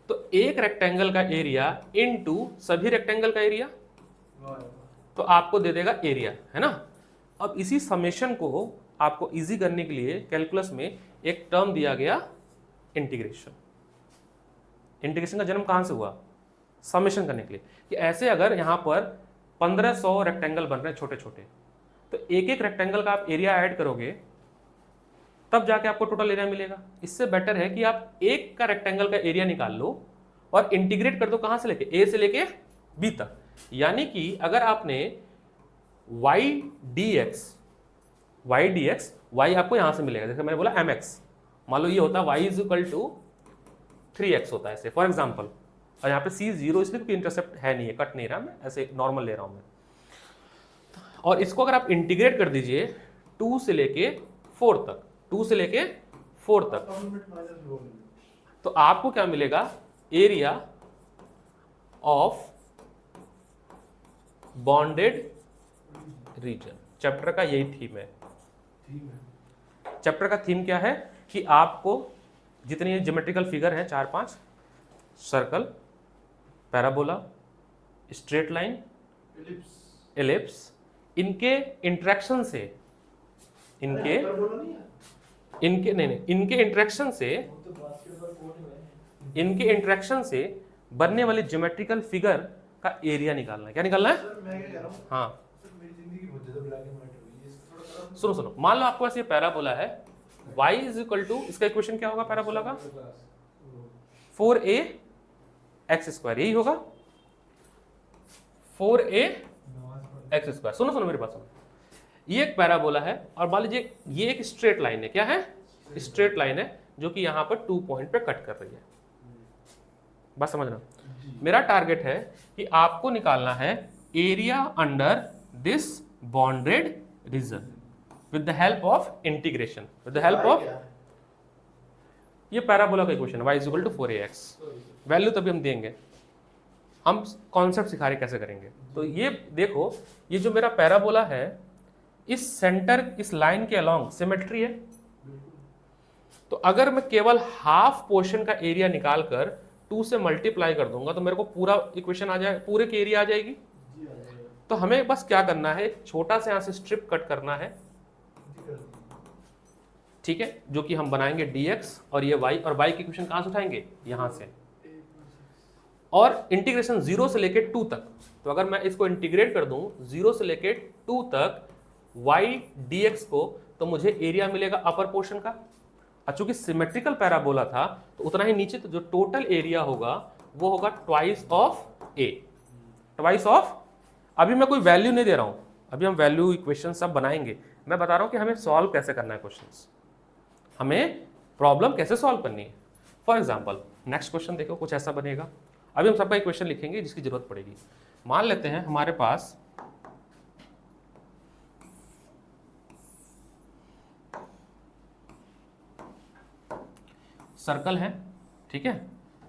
[SPEAKER 1] तो एक रेक्टेंगल का एरिया इनटू सभी रेक्टेंगल का एरिया, तो आपको दे देगा एरिया, है ना। अब इसी समेशन को आपको इजी करने के लिए कैलकुलस में एक टर्म दिया गया इंटीग्रेशन। इंटीग्रेशन का जन्म कहां से हुआ? समेशन करने के लिए, कि ऐसे अगर यहां पर 1500 रेक्टेंगल बन रहे हैं छोटे छोटे, तो एक एक रेक्टेंगल का आप एरिया ऐड करोगे तब जाके आपको टोटल एरिया मिलेगा। इससे बेटर है कि आप एक का रेक्टेंगल का एरिया निकाल लो और इंटीग्रेट कर दो, कहां से लेके? ए से लेके बी तक। यानी कि अगर आपने y dx y आपको यहां से मिलेगा, जैसे मैंने बोला mx, मान लो ये होता है y is equal to 3x होता है ऐसे फॉर एग्जाम्पल, और यहाँ पे c 0 इसलिए क्योंकि इंटरसेप्ट है नहीं है, कट नहीं रहा, मैं ऐसे नॉर्मल ले रहा हूं मैं। और इसको अगर आप इंटीग्रेट कर दीजिए 2 से लेके 4 तक, 2 से लेके 4 तक, तो आपको क्या मिलेगा? Area of bounded region. Chapter का यही थीम है।
[SPEAKER 5] ठीक है।
[SPEAKER 1] चैप्टर का थीम क्या है कि आपको जितनी ज्योमेट्रिकल फिगर हैं 4-5, circle, parabola, straight line, ellipse, इनके इंटरेक्शन से, इनके इंटरेक्शन से,
[SPEAKER 2] तो बास्केटबॉल कोर्ट में
[SPEAKER 1] इनके इंटरेक्शन से बनने वाली ज्योमेट्रिकल फिगर का एरिया निकालना है। क्या निकालना है?
[SPEAKER 5] सर मैं क्या कह रहा हूँ,
[SPEAKER 1] हाँ
[SPEAKER 5] सर मेरी जिंदगी बहुत ज्यादा ब्लैक एंड व्हाइट हो गई है, इसको थोड़ा सा
[SPEAKER 1] सुनो सुनो, मान लो आपके पास ये पैराबोला है, y इज इक्वल टू, इसका इक्वेशन क्या होगा पैराबोला का? 4a x स्क्वायर, यही होगा 4a x स्क्वायर। सुनो सुनो मेरी बात सुनो, ये एक पैराबोला है और मान लीजिए ये एक स्ट्रेट लाइन है। क्या है? स्ट्रेट लाइन है जो कि यहाँ पर 2 पॉइंट पे कट कर रही है। बात समझना, मेरा टारगेट है कि आपको निकालना है area under this bounded region with the help of integration, with the help of ये पैराबोला का equation y is equal to 4ax। Value तभी हम देंगे, हम कॉन्सेप्ट सिखा रहे कैसे करेंगे। तो ये देखो, ये जो मेरा पैराबोला है, इस सेंटर, इस लाइन के अलोंग सिमेट्री है। तो अगर मैं केवल हाफ पोर्शन का एरिया निकालकर 2 से मल्टीप्लाई कर दूंगा तो मेरे को पूरा इक्वेशन आ जाएगा, पूरे की एरिया आ जाएगी। तो हमें बस क्या करना है, एक छोटा सा यहाँ से स्ट्रिप कट करना है, ठीक है, जो कि हम बनाएंगे dx और ये y, और y की इक्वेशन कहाँ से उठाएंगे? यहाँ से। और इंटीग्रेशन 0 से लेके 2 तक, तो अगर मैं इसको इंटीग्रेट कर दूं 0 से लेके 2 तक y dx को, तो मुझे एरिया मिलेगा अपर पोर्शन का। और चूंकि सिमेट्रिकल पैराबोला था तो उतना ही नीचे, तो जो टोटल एरिया होगा वो होगा twice of a, twice of. अभी मैं कोई वैल्यू नहीं दे रहा हूं, अभी हम वैल्यू इक्वेशन सब बनाएंगे। मैं बता रहा हूं कि हमें सॉल्व कैसे करना है क्वेश्चंस, हमें प्रॉब्लम कैसे सॉल्व करनी है। फॉर एग्जाम्पल नेक्स्ट क्वेश्चन देखो, कुछ ऐसा बनेगा। अभी हम सबका इक्वेशन लिखेंगे जिसकी जरूरत पड़ेगी। मान लेते हैं हमारे पास सर्कल है, ठीक है,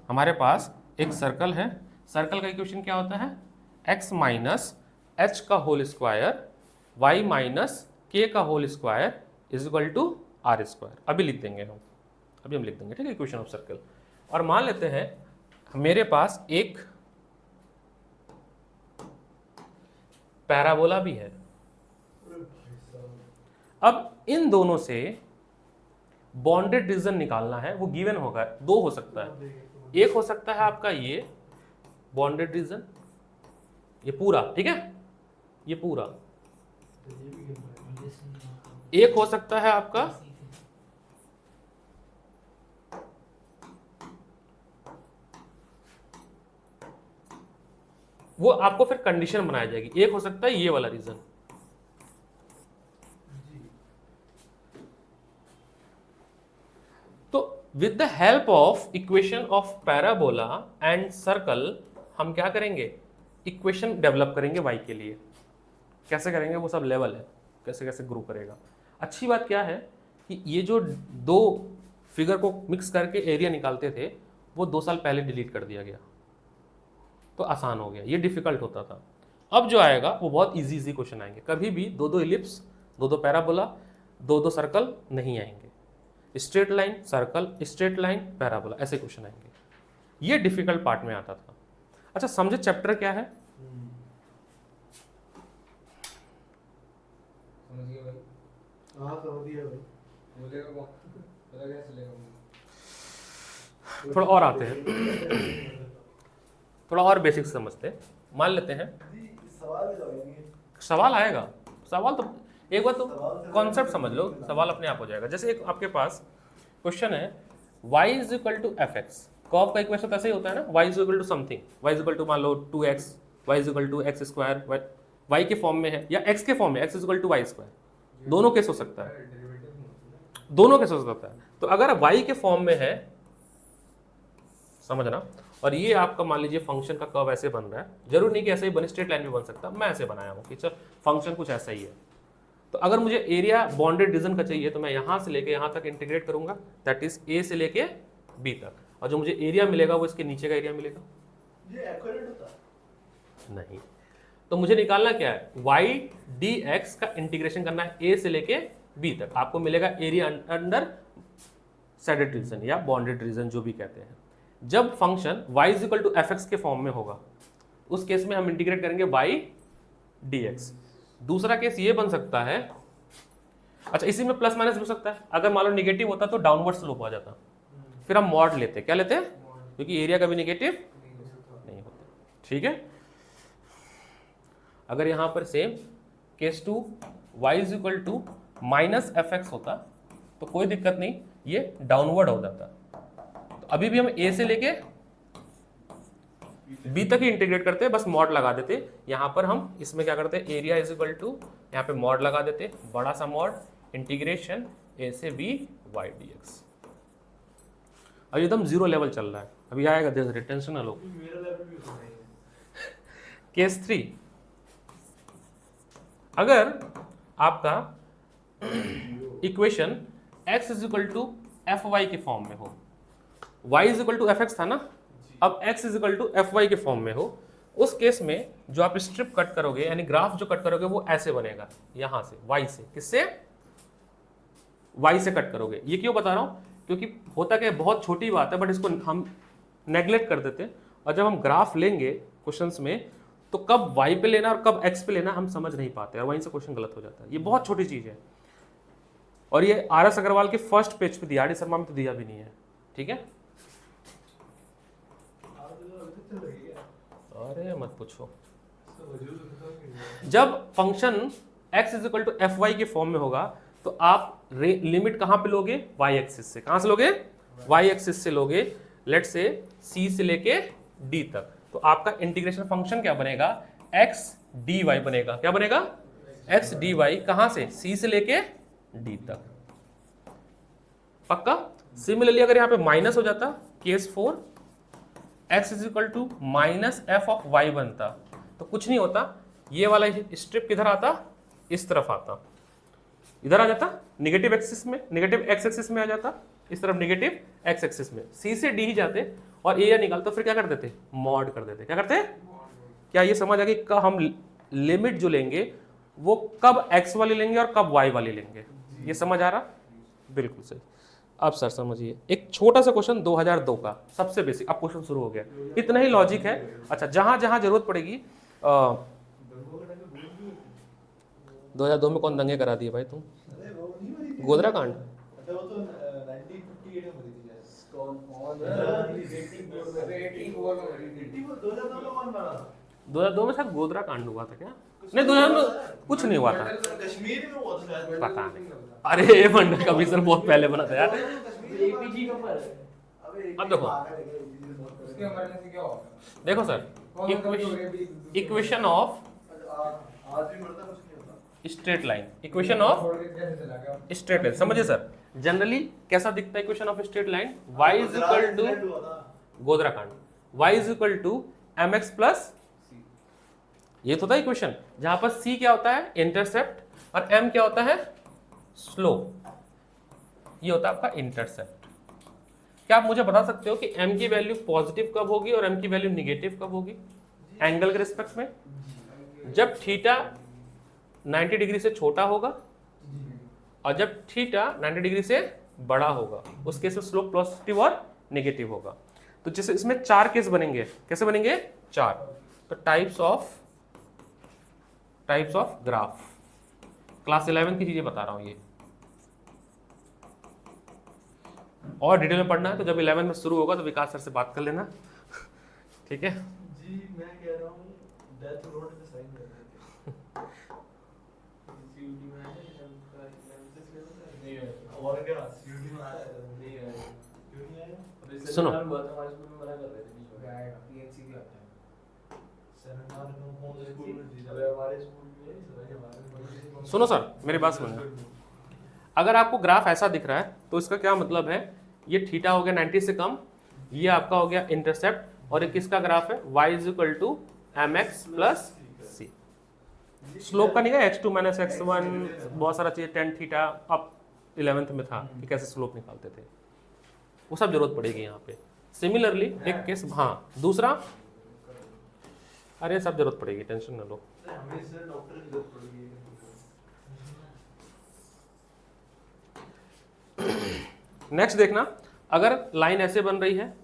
[SPEAKER 1] हमारे पास एक सर्कल है। सर्कल का इक्वेशन क्या होता है? x माइनस एच का whole square y minus k का whole square is equal to r square. अभी लिख देंगे हम, अभी हम लिख देंगे, ठीक है, इक्वेशन ऑफ सर्कल। और मान लेते हैं मेरे पास एक पैराबोला भी है। अब इन दोनों से बॉन्डेड रीजन निकालना है, वो गिवन होगा, 2 हो सकता है। एक हो सकता है आपका ये बॉन्डेड रीजन, ये पूरा, ठीक है, ये पूरा। एक हो सकता है आपका वो, आपको फिर कंडीशन बनाई जाएगी। एक हो सकता है ये वाला रीजन, तो with the help of equation of parabola and circle हम क्या करेंगे? इक्वेशन डेवलप करेंगे y के लिए। कैसे करेंगे वो सब लेवल है, कैसे कैसे ग्रो करेगा। अच्छी बात क्या है कि ये जो 2 फिगर को मिक्स करके एरिया निकालते थे वो 2 साल पहले डिलीट कर दिया गया, तो आसान हो गया। ये डिफिकल्ट होता था। अब जो आएगा वो बहुत इजी क्वेश्चन आएंगे। कभी भी 2-2 इलिप्स, 2-2 पैराबोला, 2-2 सर्कल नहीं आएंगे। Straight line circle, straight line parabola, ऐसे क्वेश्चन आएंगे। ये डिफिकल्ट पार्ट में आता था। अच्छा समझे चैप्टर क्या है?
[SPEAKER 4] समझ गए भाई?
[SPEAKER 5] हाँ समझ गया भाई।
[SPEAKER 4] बोलेगा कौन? पता कैसे चलेगा मुझे?
[SPEAKER 1] थोड़ा और आते हैं, थोड़ा और बेसिक समझते हैं। मान लेते हैं
[SPEAKER 5] सवाल भी लगाएंगे।
[SPEAKER 1] सवाल आएगा, सवाल तो एक बार तो
[SPEAKER 5] सवाल से
[SPEAKER 1] कॉन्सेप्ट समझ लो, सवाल अपने आप हो जाएगा। जैसे एक आपके पास क्वेश्चन है y is equal to f x, curve का इक्वेशन ऐसे ही होता है ना, y is equal to something, y is equal to मान लो 2x, y is equal to x square, y के फॉर्म में है या x के फॉर्म में, x is equal to y square. दोनों केस हो सकता है, दोनों केस हो सकता है। तो अगर y के फॉर्म में है, समझना, और ये आपका मान लीजिए फंक्शन का कर्व ऐसे बन रहा है, जरूर नहीं कि ऐसे ही बन, स्ट्रेट लाइन भी बन सकता है। मैं ऐसे बनाया हूँ कि चल फंक्शन कुछ ऐसा ही है। तो अगर मुझे एरिया बॉन्डेड रीजन का चाहिए तो मैं यहाँ से लेके यहाँ तक इंटीग्रेट करूंगा, दैट इज ए से लेके बी तक, और जो मुझे एरिया मिलेगा वो इसके नीचे का एरिया मिलेगा।
[SPEAKER 5] ये एक्यूरेट होता?
[SPEAKER 1] नहीं, तो मुझे निकालना क्या है, वाई डी एक्स का इंटीग्रेशन करना है ए से लेके बी तक। आपको मिलेगा एरिया अंडर सैडेड रीजन या बॉन्डेड रीजन जो भी कहते हैं। जब function y is equal to f x के फॉर्म में होगा उस केस में हम इंटीग्रेट करेंगे y dx। दूसरा केस ये बन सकता है, अच्छा इसी में प्लस माइनस भी हो सकता है, अगर मान लो निगेटिव होता तो डाउनवर्ड स्लोप आ जाता, फिर हम मॉड लेते, क्या लेते, क्योंकि एरिया कभी निगेटिव नहीं होता। ठीक है, अगर यहां पर same case 2 y is equal to minus f x होता तो कोई दिक्कत नहीं, ये डाउनवर्ड हो जाता। तो अभी भी हम a से लेके b तक ही इंटीग्रेट करते, बस मॉड लगा देते। यहां पर हम इसमें क्या करते, एरिया इज इक्वल टू यहाँ पे मॉड लगा देते, बड़ा सा मॉड इंटीग्रेशन a से b y dx। अभी एकदम जीरो लेवल चल रहा है, अभी आएगा धीरे धीरे, टेंशन ना लो।
[SPEAKER 5] मेरा लेवल भी होता है।
[SPEAKER 1] केस 3, अगर आपका equation x is equal to f y के फॉर्म में हो, y is equal to f x था ना, अब x is equal to f y के फॉर्म में हो, उस केस में जो आप स्ट्रिप कट करोगे यानी ग्राफ जो कट करोगे वो ऐसे बनेगा, यहां से y से, किससे, y से कट करोगे। ये क्यों बता रहा हूं, क्योंकि होता क्या, बहुत छोटी बात है बट इसको हम नेग्लेक्ट कर देते हैं, और जब हम ग्राफ लेंगे क्वेश्चंस में तो कब y पे लेना और कब x पे लेना हम समझ नहीं पाते और वहीं से क्वेश्चन गलत हो जाता है। ये बहुत छोटी चीज है, और ये आर.एस. अग्रवाल के फर्स्ट पेज पे दिया, शर्मा में तो दिया भी नहीं है। ठीक है, अरे मत पूछो। जब function x is equal to f y के फॉर्म में होगा तो आप लिमिट कहां पे लोगे, y एक्सिस से। कहां से लोगे, y एक्सिस से लोगे, लेट से c से लेके d तक। तो आपका इंटीग्रेशन फंक्शन क्या बनेगा, x dy बनेगा। क्या बनेगा, x dy, कहां से, c से लेके d तक। पक्का। सिमिलरली अगर यहां पे माइनस हो जाता, case 4 x is equal to minus f of y बनता, तो कुछ नहीं होता, ये वाला स्ट्रिप किधर आता, इस तरफ आता, इधर आ जाता निगेटिव एक्सिस में, निगेटिव एक्स एक्सिस में आ जाता, इस तरफ निगेटिव एक्स एक्सिस में, सी से डी ही जाते और एरिया निकालते, फिर क्या कर देते, मॉड कर देते। क्या करते, क्या ये समझ आ गई, कब हम लिमिट जो लेंगे वो कब एक्स वाली लेंगे और कब वाई वाली लेंगे, ये समझ आ रहा, बिल्कुल सही। अब सर समझिए, एक छोटा सा क्वेश्चन 2002 का, सबसे बेसिक, अब क्वेश्चन शुरू हो गया, इतना ही लॉजिक है। अच्छा, जहां जहां जरूरत पड़ेगी, 2002 में कौन दंगे करा दिए भाई तुम, गोधरा कांड, 2002 में शायद गोधरा कांड हुआ था क्या, नहीं 2002 में कुछ नहीं हुआ था,
[SPEAKER 5] कश्मीर में हुआ था शायद,
[SPEAKER 1] पता नहीं। अरे मंडल कमीशन बहुत पहले बना था यार।
[SPEAKER 2] एपीजी का पर है।
[SPEAKER 1] अब देखो,
[SPEAKER 4] उसके मरने से क्या होगा?
[SPEAKER 1] देखो सर, इक्वेशन ऑफ
[SPEAKER 5] आदमी मरता कुछ नहीं होता।
[SPEAKER 1] Straight line, equation of straight line, समझिए सर, जनरली कैसा दिखता है equation of straight line, y is equal to, Godhra कांड, y is equal to mx plus, ये तो था इक्वेशन, जहां पर c क्या होता है, इंटरसेप्ट, और m क्या होता है, स्लोप, ये होता है आपका इंटरसेप्ट। क्या आप मुझे बता सकते हो कि m की वैल्यू पॉजिटिव कब होगी और m की वैल्यू निगेटिव कब होगी, एंगल के रिस्पेक्ट में, जब थीटा 90 डिग्री से छोटा होगा और जब थीटा 90 डिग्री से बड़ा होगा, उस केस में स्लोप पॉजिटिव और नेगेटिव होगा। तो जैसे इसमें 4 केस बनेंगे, कैसे बनेंगे, 4। तो टाइप्स ऑफ ग्राफ, क्लास 11 की चीजें बता रहा हूं ये, और डिटेल में पढ़ना है तो जब 11 में शुरू होगा तो विकास सर से बात कर लेना, ठीक है।
[SPEAKER 5] जी मैं कह रहा हूँ डेथ रोड पे साइन कर देते
[SPEAKER 3] सीयूटी में है इसका एनालिसिस लेवल
[SPEAKER 5] नहीं है, और क्या सीयूटी में आया है, नहीं है, क्यों नहीं आया?
[SPEAKER 3] और इससे
[SPEAKER 1] सुनो।
[SPEAKER 3] हमारे स्कूल में मना कर रहे थे बीच में।
[SPEAKER 4] आएगा पीएनसी भी आता है।
[SPEAKER 5] सेमिनार में कौन से स्कूल में जी
[SPEAKER 3] अबे हमारे स्कूल में है, सर हमारे
[SPEAKER 1] सुनो सर, मेरी बात सुनो, अगर आपको ग्राफ ऐसा दिख रहा है तो इसका क्या मतलब है, ये थीटा हो गया 90 से कम, ये आपका हो गया इंटरसेप्ट, और ये किसका ग्राफ है, y is equal to m x plus c. Slope का नहीं है, x2 माइनस x1, बहुत सारा चीज, टेन थीटा, अब 11th में था कि कैसे स्लोप निकालते थे, वो सब जरूरत पड़ेगी यहाँ पे। सिमिलरली एक केस, हाँ दूसरा, अरे सब जरूरत पड़ेगी, टेंशन ना लो।
[SPEAKER 5] हमें सर डॉक्टर की जरूरत पड़ेगी।
[SPEAKER 1] नेक्स्ट देखना, अगर लाइन ऐसे बन रही है,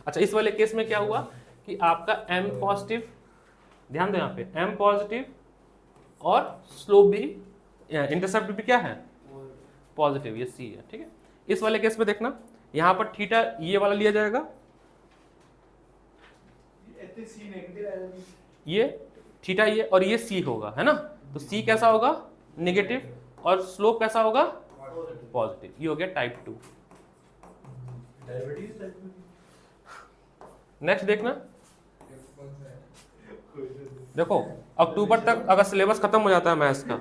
[SPEAKER 1] अच्छा इस वाले केस में क्या हुआ कि आपका m पॉजिटिव, ध्यान दो यहाँ पे m पॉजिटिव और स्लोप भी, इंटरसेप्ट भी क्या है पॉजिटिव, ये c है, ठीक है। इस वाले केस में देखना यहाँ पर थीटा ये वाला लिया जाएगा, ये थीटा ये, और ये c होगा, है ना। तो c कैसा होगा नेगेटिव और स्लोप कैसा होगा पॉजिटिव, ये हो गया टाइप 2।
[SPEAKER 5] डायबिटीज टाइप में
[SPEAKER 1] नेक्स्ट देखना, देखो अक्टूबर तक अगर सिलेबस खत्म हो जाता है मैथ्स का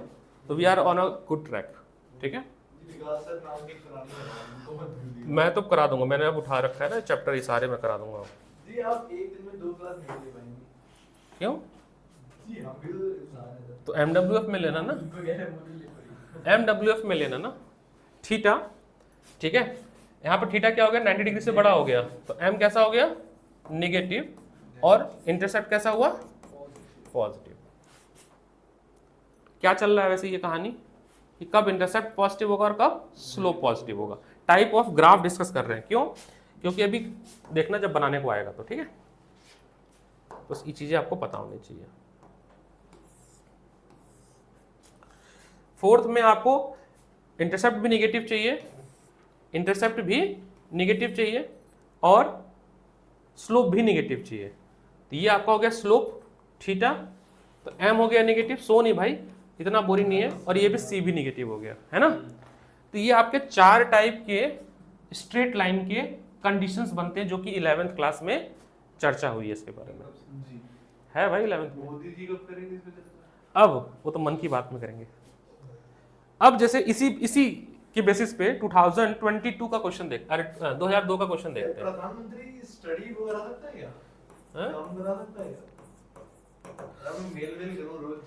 [SPEAKER 1] तो we are on a good track, ठीक है।
[SPEAKER 5] विकास सर नाम की करानी है, उनको मत भूलिए।
[SPEAKER 1] मैं तो करा दूंगा, मैंने अब उठा रखा है ना चैप्टर, ये सारे मैं करा दूंगा।
[SPEAKER 5] जी आप एक दिन में 2 क्लास नहीं ले पाएंगे।
[SPEAKER 1] क्यों?
[SPEAKER 5] जी हम भी तो इंसान हैं।
[SPEAKER 1] तो MWF में लेना ना, MWF में लेना ना थीटा, ठीक है। यहाँ पर थीटा क्या हो गया 90 डिग्री से बड़ा हो गया, तो m कैसा हो गया नेगेटिव और इंटरसेप्ट कैसा हुआ पॉजिटिव। क्या चल रहा है वैसे ये कहानी कि कब इंटरसेप्ट पॉजिटिव होगा और कब स्लोप पॉजिटिव होगा। टाइप ऑफ ग्राफ डिस्कस कर रहे हैं, क्यों? क्योंकि अभी देखना जब बनाने को आएगा तो, ठीक है। तो ये चीजें आपको पता होनी चाहिए। फोर्थ में आपको इंटरसेप्ट भी नेगेटिव चाहिए, इंटरसेप्ट भी नेगेटिव चाहिए और स्लोप भी नेगेटिव चाहिए। तो ये आपका हो गया स्लोप थीटा, तो m हो गया नेगेटिव, सो नहीं भाई इतना बोरिंग नहीं है, और ये भी c भी नेगेटिव हो गया, है ना। तो ये आपके 4 टाइप के स्ट्रेट लाइन के कंडीशंस बनते हैं जो कि 11th क्लास में चर्चा हुई है इसके बारे में,
[SPEAKER 5] जी
[SPEAKER 1] है भाई 11th में।
[SPEAKER 5] मोदी जी कब करेंगे इस पे चर्चा?
[SPEAKER 1] अब वो तो मन की बात में करेंगे। अब जैसे इसी के बेसिस पे 2022 का क्वेश्चन देख, अरे 2002 का क्वेश्चन देखते हैं।
[SPEAKER 5] प्रधानमंत्री स्टडी वो करा सकता है क्या?
[SPEAKER 1] हैं?
[SPEAKER 5] काम करा सकता है क्या? अब मेल करो रोज।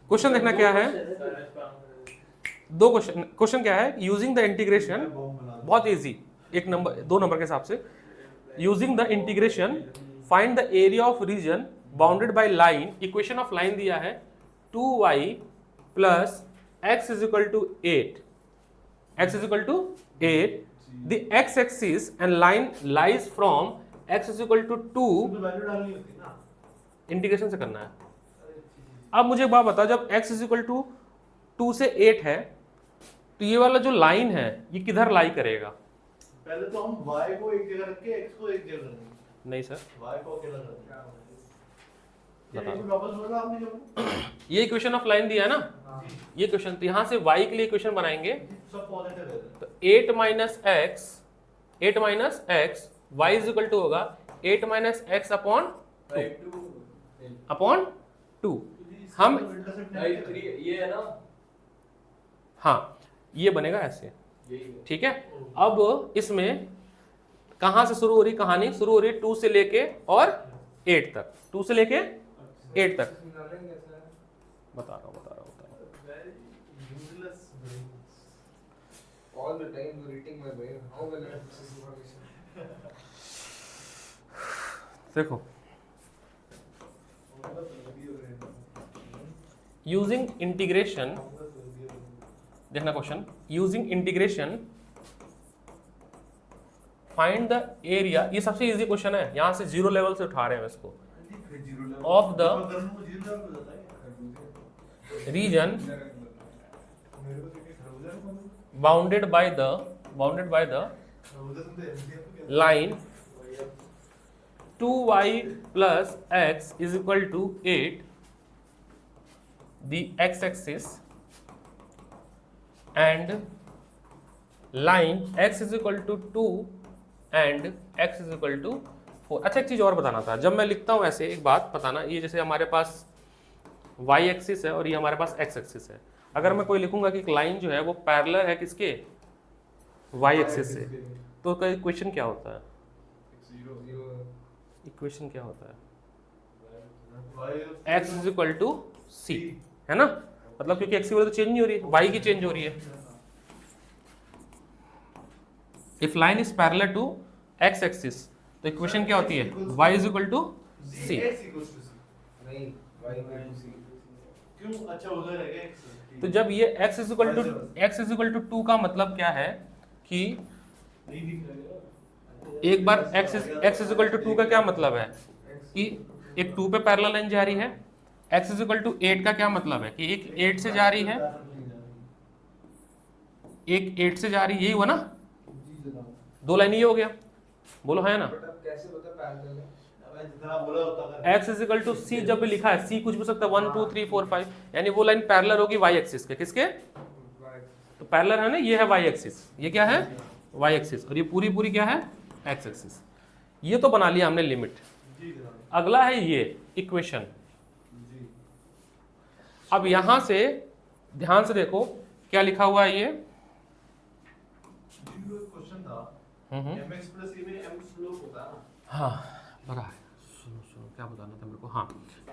[SPEAKER 1] क्वेश्चन देखना क्या है, दो क्वेश्चन क्या है, यूजिंग द इंटीग्रेशन, बहुत इजी, 2 नंबर के हिसाब से, using the integration find the area of region bounded by line, equation of line दिया है 2y plus x is equal to 8, x is equal to 8, the x axis and line lies from x is equal to 2,
[SPEAKER 5] तो value डालनी होती है ना।
[SPEAKER 1] Integration से करना है। अब मुझे एक बात बता, जब x इज इक्वल टू 2 से 8 है तो ये वाला जो लाइन है ये किधर लाई करेगा?
[SPEAKER 5] पहले तो हम y को एक जगह रख के x को एक जगह रखेंगे।
[SPEAKER 1] नहीं सर,
[SPEAKER 5] y को अकेला रखेंगे।
[SPEAKER 1] बता
[SPEAKER 5] ये वापस बोला आपने जब
[SPEAKER 1] ये इक्वेशन ऑफ लाइन दिया है ना, ये क्वेश्चन, तो यहाँ से y के लिए इक्वेशन बनाएंगे,
[SPEAKER 5] सब पॉजिटिव है।
[SPEAKER 1] तो 8 minus x y is equal to होगा 8 माइनस x अपॉन 2। हम
[SPEAKER 3] टाइप 3 ये है ना,
[SPEAKER 1] हाँ ये बनेगा ऐसे,
[SPEAKER 3] यही है।
[SPEAKER 1] ठीक है। अब इसमें कहाँ से शुरू हो रही कहानी, शुरू हो रही 2 से लेके और 8 तक, 2 से लेके 8 तक, बता रहा हूँ।
[SPEAKER 4] All the time you're eating my brain. How will I access information?
[SPEAKER 1] देखो, यूजिंग इंटीग्रेशन, देखना question, using integration find the area, ये सबसे इजी क्वेश्चन है, यहां से 0 लेवल से उठा रहे हैं इसको, of the reason bounded by the line 2y plus x is equal to 8, the x-axis, and line x is equal to 2 and x is equal to 4। अच्छा एक चीज़ और बताना था, जब मैं लिखता हूँ ऐसे एक बात बताना, ये जैसे हमारे पास y एक्सिस है और ये हमारे पास x एक्सिस है, अगर मैं कोई लिखूंगा कि एक लाइन जो है वो पैरेलल है किसके y एक्सिस से, तो उसका इक्वेशन क्या होता है? इक्वेशन क्या होता है? x is equal to c, है ना, मतलब क्योंकि x की वैल्यू तो चेंज नहीं हो रही है, y की चेंज हो रही है। If line is parallel to x axis तो इक्वेशन क्या होती है? y is equal to c।
[SPEAKER 4] नहीं, y equal to c.
[SPEAKER 5] क्यों अच्छा उधर है क्या x?
[SPEAKER 1] तो जब ये x इज इक्वल टू 2 का मतलब क्या है कि
[SPEAKER 5] नहीं दिख रहा है।
[SPEAKER 1] एक बार x इज इक्वल टू 2 का क्या मतलब है कि एक 2 पे पैरेलल लाइन जा रही है। x इज इक्वल टू 8 का क्या मतलब है कि एक 8 से जा रही है, एक 8 से जा रही है, यही हुआ ना,
[SPEAKER 5] जी जनाब।
[SPEAKER 1] दो लाइन ये हो गया, बोलो है ना।
[SPEAKER 4] बट अब कैसे पता पैरेलल है?
[SPEAKER 5] अब जितना बोला होता है
[SPEAKER 1] x इज इक्वल टू सी जब भी लिखा है, c कुछ भी हो सकता है 1 2 3 4 5, यानी वो लाइन पैरेलल होगी y एक्सिस के, किसके, तो पैरेलल है ना, ये है y एक्सिस, ये क्या है y एक्सिस, और ये पूरी पूरी क्या है x एक्सिस। ये तो बना लिया हमने लिमिट।
[SPEAKER 5] जी जनाब।
[SPEAKER 1] अगला है ये इक्वेशन।
[SPEAKER 5] जी
[SPEAKER 1] अब यहां से ध्यान से देखो क्या लिखा हुआ है ये।
[SPEAKER 5] जी क्वेश्चन था mx प्लस a में m स्लोप होता है ना।
[SPEAKER 1] हाँ बड़ा है, सुनो सुनो क्या बताना था मेरे को। हाँ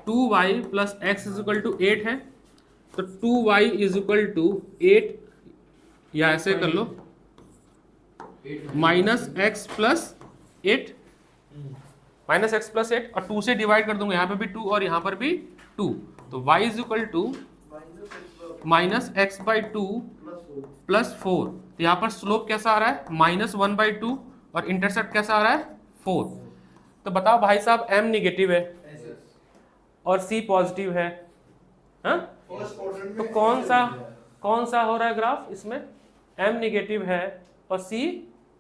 [SPEAKER 1] 2y plus x is equal to 8 है, तो 2y इज इक्वल टू 8, या ऐसे कर लो minus x plus 8, minus x plus 8, और 2 से डिवाइड कर दूंगा, यहाँ पे भी 2 और यहाँ पर भी 2, तो y is equal to minus x by 2 plus 4। तो यहाँ पर स्लोप कैसा आ रहा है माइनस 1/2, और इंटरसेप्ट कैसा आ रहा है 4। तो बताओ भाई साहब m निगेटिव है और c पॉजिटिव है, हाँ? तो कौन सा हो रहा है ग्राफ इसमें, m निगेटिव है और c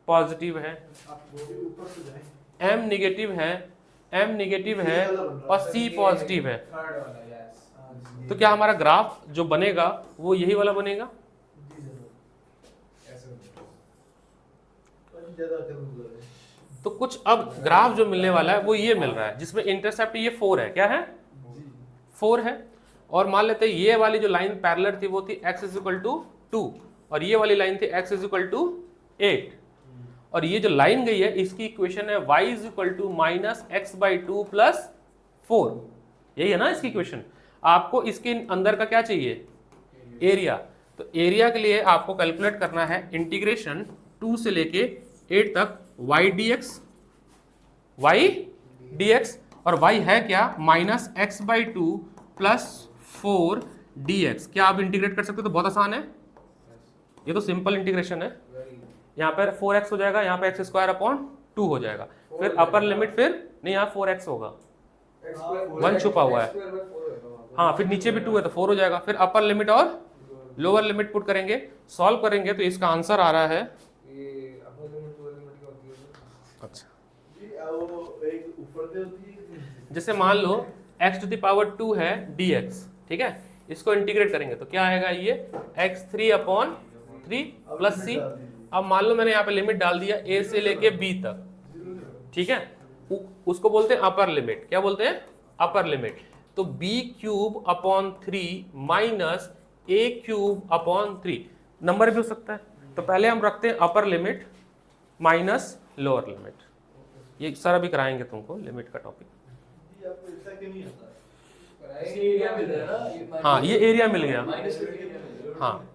[SPEAKER 1] पॉजिटिव है,
[SPEAKER 5] आप बोलिए ऊपर से जाएं।
[SPEAKER 1] m निगेटिव है और c पॉजिटिव है।
[SPEAKER 4] थर्ड वाला, यस।
[SPEAKER 1] तो क्या हमारा ग्राफ जो बनेगा वो यही वाला बनेगा।
[SPEAKER 5] जी जनाब। ऐसे होता है। पर ज्यादा कर रहा है।
[SPEAKER 1] तो कुछ अब ग्राफ जो मिलने वाला है वो ये मिल रहा है, जिसमें इंटरसेप्ट ये 4 है, क्या है
[SPEAKER 5] जी
[SPEAKER 1] 4 है, और मान लेते हैं ये वाली जो लाइन पैरेलल थी वो थी x इज इक्वल टू 2, और ये वाली लाइन थी x इज इक्वल टू 8, और ये जो लाइन गई है इसकी इक्वेशन है y is equal to minus x by 2 plus 4, यही है ना इसकी इक्वेशन। आपको इसके अंदर का क्या चाहिए, एरिया। तो एरिया के लिए आपको कैलकुलेट करना है इंटीग्रेशन 2 से लेके 8 तक y dx, और y है क्या minus x by 2 plus 4 dx। क्या आप इंटीग्रेट कर सकते हो, तो बहुत आसान है, ये तो सिंपल इंटीग्रेशन है। यहाँ पर 4x हो जाएगा, यहाँ पे एक्स स्क्वायर अपॉन 2 हो जाएगा, फिर अपर लिमिट, फिर नहीं यहाँ 4x होगा, 1 छुपा हुआ है, हाँ फिर नीचे भी 2 है तो 4 हो जाएगा, फिर अपर लिमिट और लोअर लिमिट पुट करेंगे, सॉल्व करेंगे तो इसका आंसर आ रहा है। अच्छा
[SPEAKER 5] जी वो एक ऊपर से होती है।
[SPEAKER 1] जैसे मान लो x टू द पावर 2 है dx, ठीक है, इसको इंटीग्रेट करेंगे तो क्या आएगा, ये x3 अपॉन 3 प्लस c। अब मान लो मैंने यहाँ पे लिमिट डाल दिया a से लेके b तक, ठीक है, उसको बोलते हैं अपर लिमिट, क्या बोलते हैं अपर लिमिट। तो b cube upon 3 minus a cube upon 3, number भी हो सकता है, तो पहले हम रखते हैं upper limit minus lower limit. ये सर अभी कराएंगे तुमको लिमिट का टॉपिक।
[SPEAKER 5] जी आपको ऐसा क्यों नहीं आता।
[SPEAKER 2] इससे एरिया मिल रहा है ना,
[SPEAKER 1] हाँ ये एरिया मिल गया,
[SPEAKER 2] माइनस का एरिया मिल रहा है।
[SPEAKER 1] हाँ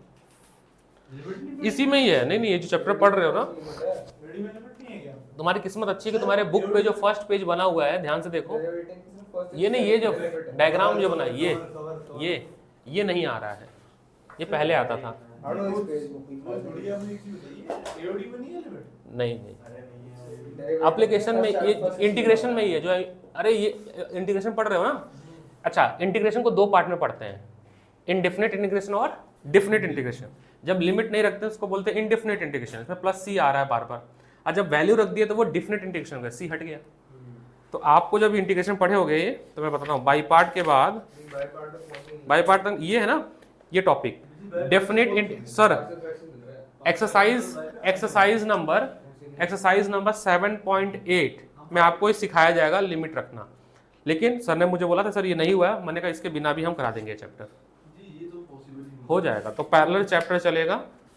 [SPEAKER 1] इसी में ही है। नहीं ये जो चैप्टर पढ़ रहे हो ना,
[SPEAKER 5] रेडी में लिमिट नहीं है क्या।
[SPEAKER 1] तुम्हारी किस्मत अच्छी है कि तुम्हारे बुक पे जो फर्स्ट पेज बना हुआ है, ध्यान से देखो, ये नहीं, ये जो डायग्राम जो बना है ये नहीं आ रहा है, ये पहले आता था।
[SPEAKER 5] थोड़ी आपने एक चीज बताइए, एओडी में नहीं है लिमिट।
[SPEAKER 1] नहीं
[SPEAKER 5] अरे नहीं है।
[SPEAKER 1] एप्लीकेशन में ये इंटीग्रेशन में ही है जो, अरे ये इंटीग्रेशन पढ़ रहे हो ना। अच्छा इंटीग्रेशन को दो पार्ट में पढ़ते हैं, इनडेफिनेट इंटीग्रेशन और डेफिनेट इंटीग्रेशन। जब लिमिट नहीं रखते उसको बोलते हैं इनडेफिनेट इंटीग्रेशन, इसमें प्लस सी आ रहा है बार बार, और जब वैल्यू रख दिया तो वो डेफिनेट इंटीग्रेशन हो गया, सी हट गया। तो आपको जब इंटीग्रेशन पढ़े हो गए तो मैं बताता हूँ, बाई पार्ट के बाद बाई पार्ट तक ये है ना, ये topic definite. Sir exercise number 7.8 में आपको ये सिखाया जाएगा लिमिट रखना, लेकिन सर ने मुझे बोला था सर ये नहीं हुआ, मैंने कहा इसके बिना भी हम करा देंगे चैप्टर,
[SPEAKER 5] जी ये तो पॉसिबल नहीं
[SPEAKER 1] हो जाएगा। तो पैरेलल चैप्टर चलेगा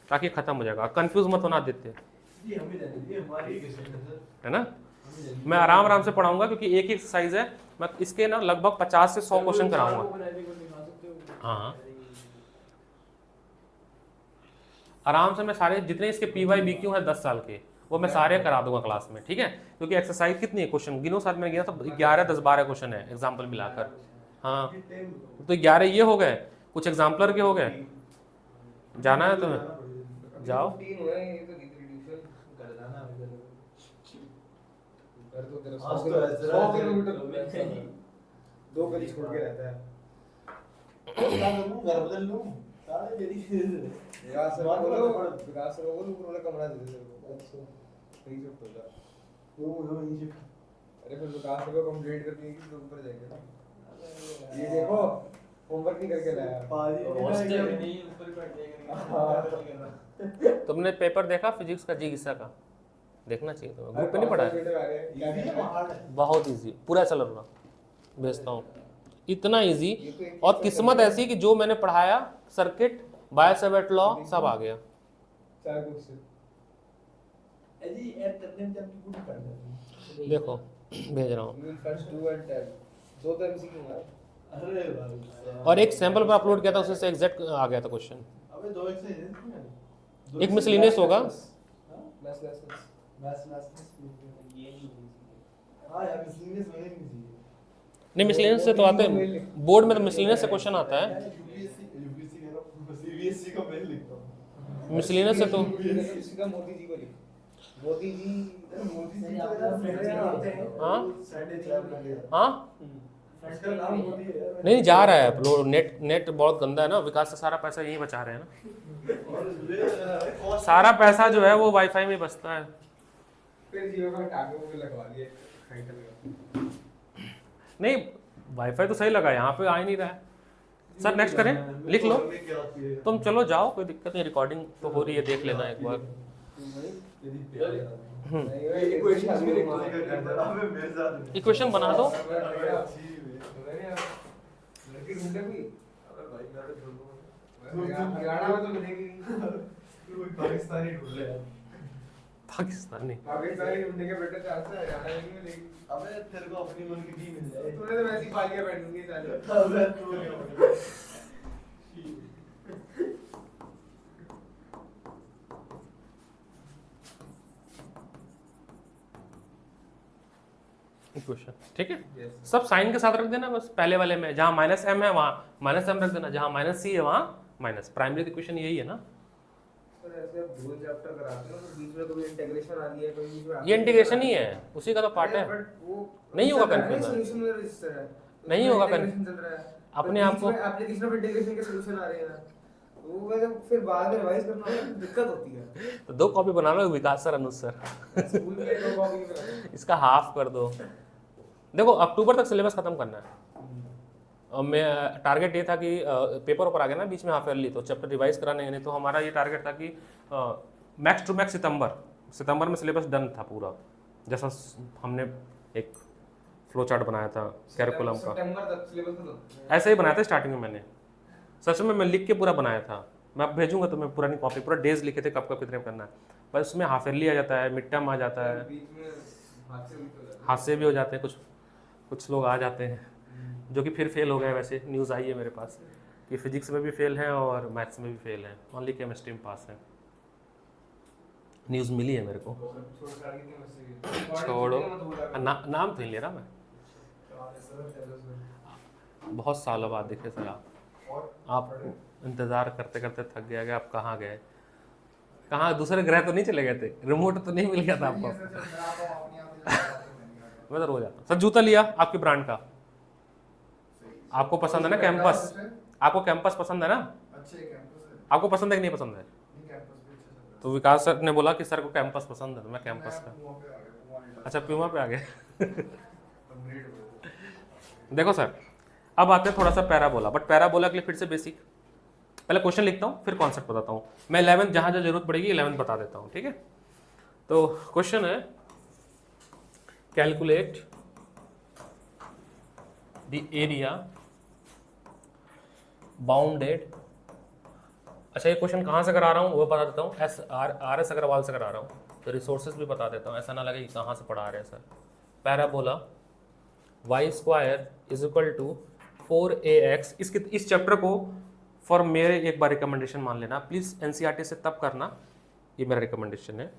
[SPEAKER 1] ताकि खत्म हो जाएगा, कंफ्यूज मत होना देते,
[SPEAKER 5] जी हमें जाने दीजिए, हमारी क्वेश्चन है सर।
[SPEAKER 1] है ना। मैं आराम से पढ़ाऊंगा क्योंकि एक ही एक्सरसाइज है, मैं इसके ना लगभग 50 से 100 क्वेश्चन कराऊंगा। हाँ आराम से मैं सारे जितने इसके PYBQ है 10 साल के, वो मैं सारे करा दूंगा क्लास में, ठीक है। क्योंकि एक्सरसाइज कितनी है, क्वेश्चन गिनो, साथ में गिना तो 11 10 12 क्वेश्चन है एग्जाम्पल मिलाकर। हाँ तो 11 ये हो गए, कुछ एग्जाम्पलर के हो गए। जाना है तुम्हें, जाओ।
[SPEAKER 4] 15 हुए ये तो रिड्यूशन कर जाना है इधर। कर तो तेरा
[SPEAKER 5] आज तो ऐसा
[SPEAKER 4] 100
[SPEAKER 5] है,
[SPEAKER 4] किलोमीटर 2 गली छोड़ के रहता है।
[SPEAKER 5] क्या करूं, घर बदल लूं सारे मेरी
[SPEAKER 4] विकास सर बोलो, विकास सर बोलो उन्होंने कमरा दे दे तेरे को। अच्छा सही शिफ्ट होता है।
[SPEAKER 5] वो ये
[SPEAKER 4] अरे फिर विकास सर को कंप्लीट करके कि तो ऊपर जाएंगे ना। ये देखो होमवर्क नहीं करके लाया।
[SPEAKER 3] हॉस्टल नहीं ऊपर बैठने का।
[SPEAKER 1] तुमने पेपर देखा फिजिक्स का, जीगिसा का? देखना चाहिए तुम्हें, ग्रुप पे नहीं पढ़ा है? बहुत इजी, पूरा चल रहा भेजता हूँ, इतना इजी। और किस्मत ऐसी कि जो मैंने पढ़ाया सर्किट, बायोसेवर्ट लॉ सब आ गया।
[SPEAKER 4] चार क्वेश्चन
[SPEAKER 3] अजी ऐड करने में जब पूरी पढ़ जाती।
[SPEAKER 1] देखो भेज रहा हूँ।
[SPEAKER 4] फर्स्ट 2 और 10 दो तो एमसीक्यू है।
[SPEAKER 3] अरे भाई
[SPEAKER 1] और एक सैंपल पर अपलोड किया था, उससे से एग्जैक्ट आ गया था क्वेश्चन।
[SPEAKER 5] अबे 2 एक से
[SPEAKER 1] एक मिसलिनियस होगा।
[SPEAKER 4] बस
[SPEAKER 3] ये नहीं
[SPEAKER 5] हां यार मिसलिनियस मैंने नहीं चाहिए।
[SPEAKER 1] नहीं मिसलिनियस से तो आते हैं बोर्ड में, तो मिसलिनियस से क्वेश्चन आता है।
[SPEAKER 5] यूपीएससी कह रहा हूं, सीबीएसई का मैं लिखता हूं।
[SPEAKER 1] मिसलिनियस से तो
[SPEAKER 4] इसका मोदी जी को लिख। मोदी जी
[SPEAKER 5] मोदी
[SPEAKER 1] हाँ
[SPEAKER 5] जी
[SPEAKER 1] हाँ
[SPEAKER 5] इसका नाम मोदी है यार।
[SPEAKER 1] नहीं जा रहा है अपलोड। नेट बहुत गंदा है ना, विकास से सारा पैसा यही बचा रहे हैं ना, सारा पैसा जो है वो वाईफाई में बचता है।
[SPEAKER 4] फिर जियो का टागो को लगवा लिए टाइटल का।
[SPEAKER 1] नहीं वाईफाई तो सही लगा, यहाँ पे आ ही नहीं रहा है। सर नेक्स्ट करें, लिख लो तुम, चलो जाओ, कोई दिक्कत नहीं, रिकॉर्डिंग तो हो रही है, देख लेना एक बार।
[SPEAKER 4] इक्वेशन भी लिख
[SPEAKER 1] इक्वेशन बना दो।
[SPEAKER 4] लड़की ढूंढे कोई
[SPEAKER 5] अबे भाई मैं तो ढूंढूंगा।
[SPEAKER 4] हरियाणा में तो मिलेगी
[SPEAKER 5] कोई पाकिस्तानी ढूंढ ले यार।
[SPEAKER 1] पाकिस्तानी
[SPEAKER 4] पाकिस्तानी ढूंढने के बेटे चांस है, हरियाणा में नहीं मिलेगी।
[SPEAKER 5] अबे तेरे को अपनी मन की दी मिल जाए।
[SPEAKER 4] तूने तो वैसी पालियां बैठूंगी साले।
[SPEAKER 5] अबे तू क्या
[SPEAKER 1] इक्वेशन, ठीक है। सब साइन के साथ रख देना बस, पहले वाले में जहाँ माइनस एम है वहाँ माइनस एम रख देना, जहाँ माइनस सी है वहाँ माइनस। प्राइमरी इक्वेशन यही है ना।
[SPEAKER 4] सर ऐसे आप दो चैप्टर कराते हो तो बीच में कभी इंटीग्रेशन आ रही है, कभी बीच में
[SPEAKER 1] ये इंटीग्रेशन ही है, उसी का तो पार्ट है।
[SPEAKER 4] बट वो
[SPEAKER 1] नहीं होगा confusion।
[SPEAKER 4] सॉल्यूशन में रजिस्टर है,
[SPEAKER 1] नहीं होगा
[SPEAKER 4] confusion चल रहा है
[SPEAKER 1] अपने आप को।
[SPEAKER 4] एप्लीकेशन ऑफ इंटीग्रेशन के सॉल्यूशन आ रहे हैं ना, तो वो जब फिर बाद में रिवाइज करना होगा तो दिक्कत होती है।
[SPEAKER 1] तो 2 कॉपी बना लो, विकास सर, अनुज सर।
[SPEAKER 4] स्कूल में दो कॉपी बनाते
[SPEAKER 1] इसका हाफ कर दो। देखो अक्टूबर तक सिलेबस खत्म करना है। और मैं टारगेट ये था कि पेपर ऊपर आ गया ना बीच में हाफ ईयरली, तो चैप्टर रिवाइज कराने हैं। नहीं तो हमारा ये टारगेट था कि मैक्स टू मैक्स सितंबर में सिलेबस डन था पूरा, जैसा हमने एक फ्लो चार्ट बनाया था कैरिकुलम का,
[SPEAKER 4] सितंबर तक सिलेबस खत्म।
[SPEAKER 1] ऐसे ही बनाया था स्टार्टिंग में मैंने। सच में मैं लिख के पूरा बनाया था, मैं अब भेजूंगा तुम्हें पुरानी कॉपी, पूरा डेज लिखे थे कब कब कितने करना है। पर उसमें हाफ ईयरली आ जाता है, मिड टर्म आ जाता है,
[SPEAKER 4] बीच में हादसे भी तो जाते हैं।
[SPEAKER 1] हादसे भी हो जाते हैं, कुछ लोग आ जाते हैं जो कि फिर फेल हो गए। वैसे न्यूज़ आई है मेरे पास कि फिजिक्स में भी फेल हैं और मैथ्स में भी फेल हैं, ओनली केमिस्ट्री में पास हैं। न्यूज़ मिली है मेरे को। छोड़ो, नाम तो नहीं ले रहा मैं। बहुत सालों बाद दिखे सर आप इंतज़ार करते करते थक गया कि आप कहाँ गए, कहाँ दूसरे ग्रह तो नहीं चले गए थे, रिमोट तो नहीं मिल गया था आपको। मैं तो रोज आता हूँ सर। जूता लिया आपके ब्रांड का, आपको पसंद है ना कैंपस? आपको कैंपस पसंद है ना?
[SPEAKER 5] अच्छे कैंपस है।
[SPEAKER 1] आपको पसंद है कि नहीं पसंद है?
[SPEAKER 5] नहीं कैंपस भी अच्छा चल रहा
[SPEAKER 1] तो विकास सर ने बोला कि सर को कैंपस पसंद है, तो मैं
[SPEAKER 5] है।
[SPEAKER 1] कैंपस का।
[SPEAKER 5] मैं पे आ गया, Puma नहीं
[SPEAKER 1] अच्छा प्यूमा पे आ गए।
[SPEAKER 5] अपग्रेड हो गया।
[SPEAKER 1] देखो सर, अब आते हैं थोड़ा सा पैराबोला, बट पैराबोला के लिए फिर से बेसिक पहले क्वेश्चन लिखता हूँ, फिर कॉन्सेप्ट बताता हूँ। मैं 11th जहाँ जहाँ जरूरत पड़ेगी 11th बता देता हूँ, ठीक है। तो क्वेश्चन है कैलकुलेट द एरिया बाउंडेड। अच्छा ये क्वेश्चन कहाँ से करा रहा हूँ वो बता देता हूँ, RS अग्रवाल से करा रहा हूँ, तो रिसोर्सेज भी बता देता हूँ, ऐसा ना लगे कि कहाँ से पढ़ा रहे हैं sir. Parabola y square is equal to 4ax। इस चैप्टर को फॉर मेरे एक बार रिकमेंडेशन मान लेना प्लीज़, NCERT से तब करना, ये मेरा रिकमेंडेशन है।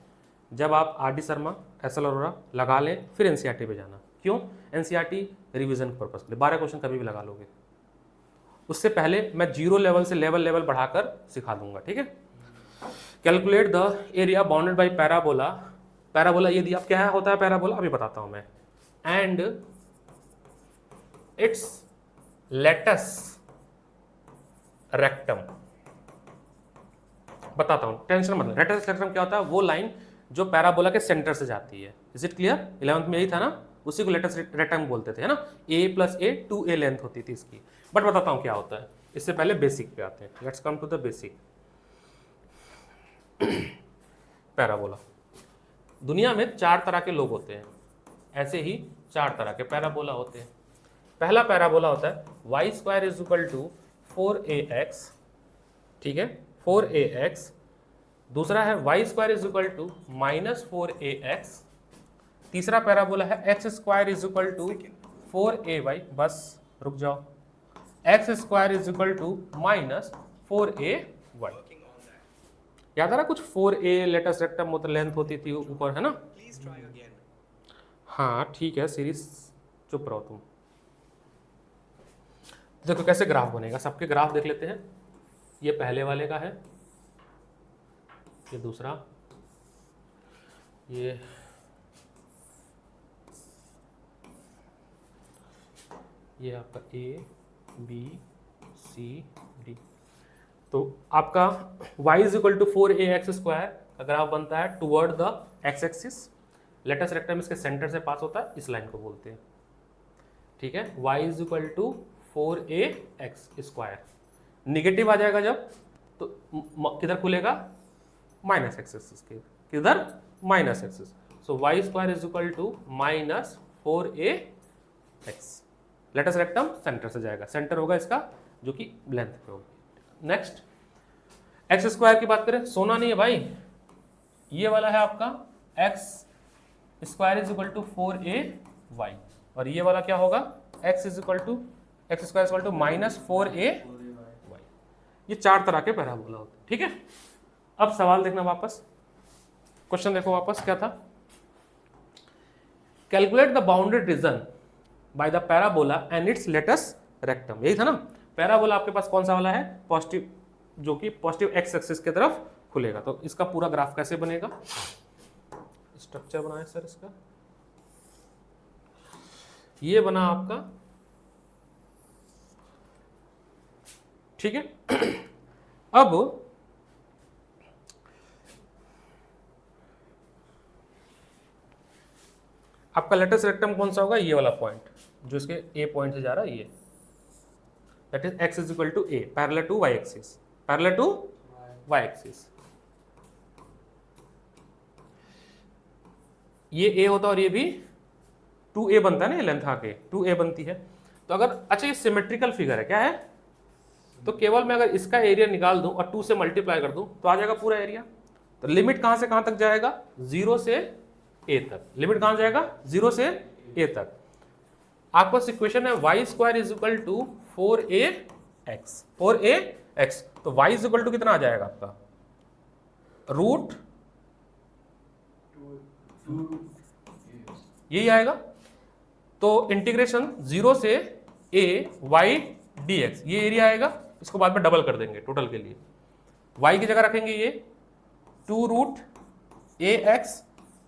[SPEAKER 1] जब आप RD शर्मा, SL अरोड़ा लगा लें फिर NCERT पे जाना। क्यों? एनसीईआरटी रिवीजन पर्पस के लिए 12 क्वेश्चन कभी भी लगा लोगे। उससे पहले मैं 0 लेवल से लेवल बढ़ाकर सिखा दूंगा, ठीक है। Calculate the area bounded by parabola. Parabola ये दिया, क्या होता है पैराबोला अभी बताता हूं मैं। एंड इट्स लेटस रेक्टम, बताता हूं, टेंशन मत लो। लेटस रेक्टम क्या होता है? वो लाइन जो पैराबोला के सेंटर से जाती है। Is it clear? 11th में यही था ना, उसी को लेटस रेक्टम बोलते थे, है ना। a + a 2a लेंथ होती थी इसकी। बट बताता हूं क्या होता है, इससे पहले बेसिक पे आते हैं। Let's come to the basic. Parabola, दुनिया में 4 तरह के लोग होते हैं, ऐसे ही 4 तरह के पैराबोला होते हैं। पहला पैराबोला होता है y² = 4ax, ठीक है, 4ax। दूसरा है y² = -4ax। तीसरा पैराबोला है x² = 4ay, बस रुक जाओ, x² = -4ay। याद आ रहा कुछ 4a लेटस रेक्टम मतलब लेंथ होती थी ऊपर, है ना। हाँ ठीक है सीरीज, चुप रहो तुम। देखो कैसे ग्राफ बनेगा, सबके ग्राफ देख लेते हैं। ये पहले वाले का है, ये दूसरा, ये आपका A B C D। तो आपका y = 4ax² का ग्राफ बनता है toward the x axis. Latus rectum इसके सेंटर से पास होता है, इस लाइन को बोलते हैं, ठीक है। y = 4ax²। निगेटिव आ जाएगा जब, तो किधर खुलेगा? माइनस एक्सिस के, किधर? Minus axis. So y² = -4ax। Latus rectum center से जाएगा, सेंटर होगा इसका जो कि लेंथ पे होगी। नेक्स्ट x² की बात करें, सोना नहीं है भाई, ये वाला है आपका x² = 4ay, और ये वाला क्या होगा? x² = -4ay। ये 4 तरह के पैराबोला होते हैं, ठीक है। अब सवाल देखना वापस, क्वेश्चन देखो वापस क्या था। Calculate the bounded region by the parabola and its latus rectum, यही था ना। पैराबोला आपके पास कौन सा वाला है? पॉजिटिव, जो कि पॉजिटिव x एक्सिस की तरफ खुलेगा। तो इसका पूरा ग्राफ कैसे बनेगा? स्ट्रक्चर बनाए सर इसका, ये बना आपका, ठीक है। अब आपका लेटस रेक्टम कौन सा होगा? ये वाला पॉइंट जो इसके A पॉइंट से जा रहा है, ये that is x = a parallel to y axis, parallel to y axis. ये a होता है और ये भी 2a बनता है ना, ये लेंथ आके 2a बनती है। तो अगर, अच्छा ये सिमेट्रिकल फिगर है, क्या है? तो केवल मैं अगर इसका एरिया निकाल दूं और 2 से मल्टीप्लाई कर दूं तो आ जाएगा पूरा एरिया। तो लिमिट कहां से कहां तक जाएगा? 0 से a तक। लिमिट कहां जाएगा? 0 से a तक। आपका इक्वेशन है y² = 4ax, 4ax। तो y = कितना आ जाएगा आपका? रूट यही आएगा। तो इंटीग्रेशन 0 से a y dx, ये एरिया आएगा। इसको बाद में डबल कर देंगे टोटल के लिए। y की जगह रखेंगे ये 2√ax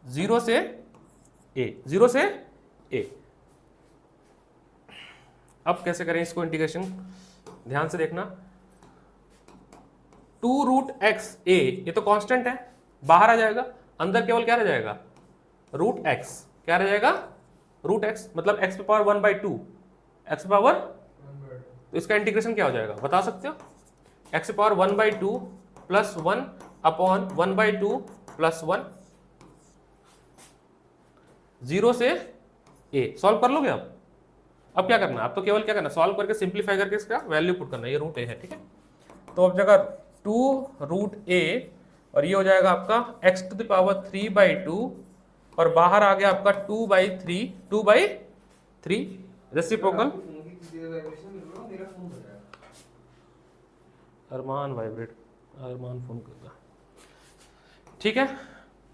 [SPEAKER 1] 0 से a, 0 से a। अब कैसे करें इसको इंटीग्रेशन, ध्यान से देखना। 2√xa, ये तो कांस्टेंट है, बाहर आ जाएगा, अंदर केवल क्या रह जाएगा? √x। क्या रह जाएगा? √x, मतलब x⁻² x⁻, तो इसका इंटीग्रेशन क्या हो जाएगा बता सकते हो? x⁻² + 1/1/2 + 1, 0 से a। सॉल्व कर लोगे आप? अब क्या करना, आप तो केवल क्या करना, सॉल्व करके सिंप्लीफाई करके इसका वैल्यू पुट करना। ये रूट a है, ठीक है। तो अब जगह 2√a और ये हो जाएगा आपका x⁻³ और बाहर आ गया आपका 2/3 रेसिप्रोकल। अरमान वाइब्रेट, अरमान फोन कर रहा, ठीक है।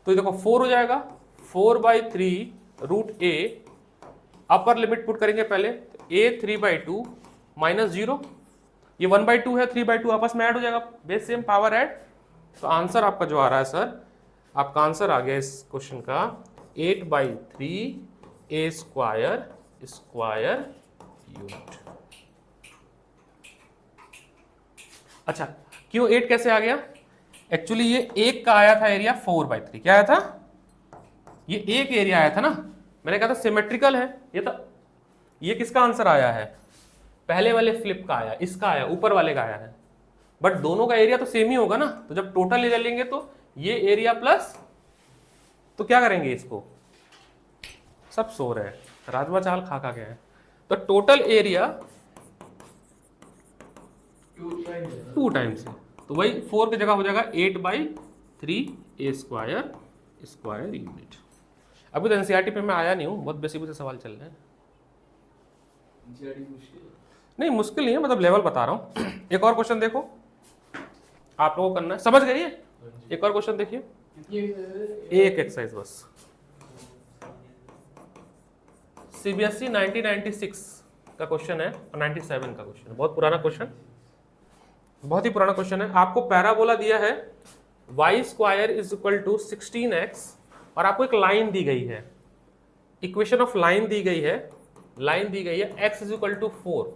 [SPEAKER 1] तो ये देखो 4 हो जाएगा, 4/3 √a अपर लिमिट पुट करेंगे पहले, ए 3/2 माइनस 0, ये 1/2 है, 3/2 आपस में ऐड हो जाएगा, बेस सेम पावर ऐड। तो आंसर आपका जो आ रहा है सर, आपका आंसर आ गया इस क्वेश्चन का 8/3 ए स्क्वायर यूनिट। अच्छा, क्यों 8 कैसे आ गया? एक्चुअली ये एक का आया था एरिया 4/3, क्या आया था? ये एक एरिया आया था ना, मैंने कहा था सिमेट्रिकल है ये, तो ये किसका आंसर आया है? पहले वाले फ्लिप का आया, इसका आया, ऊपर वाले का आया है, बट दोनों का एरिया तो सेम ही होगा ना। तो जब टोटल एरिया लेंगे तो ये एरिया प्लस, तो क्या करेंगे इसको, सब सो रहे हैं, राजमा चावल खा खा के हैं, तो टोटल एरिया 2 टाइम्स है, तो वही 4 की जगह हो जाएगा 8/3 ए स्क्वायर यूनिट। अभी तो एनसीईआरटी पे मैं आया नहीं हूँ, बहुत बेसिक सवाल चल रहे हैं। नहीं मुश्किल नहीं है, मतलब लेवल बता रहा हूँ। एक और क्वेश्चन देखो, आप लोगों को करना है, समझ गए ये? एक और क्वेश्चन देखिए, एक एक्सरसाइज बस। सीबीएसई 1996 का क्वेश्चन है और 97 का क्वेश्चन है, बहुत पुराना क्वेश्चन, बहुत ही पुराना क्वेश्चन है। आपको पैराबोला दिया है y² = 16x और आपको एक लाइन दी गई है, इक्वेशन ऑफ लाइन दी गई है, x = 4।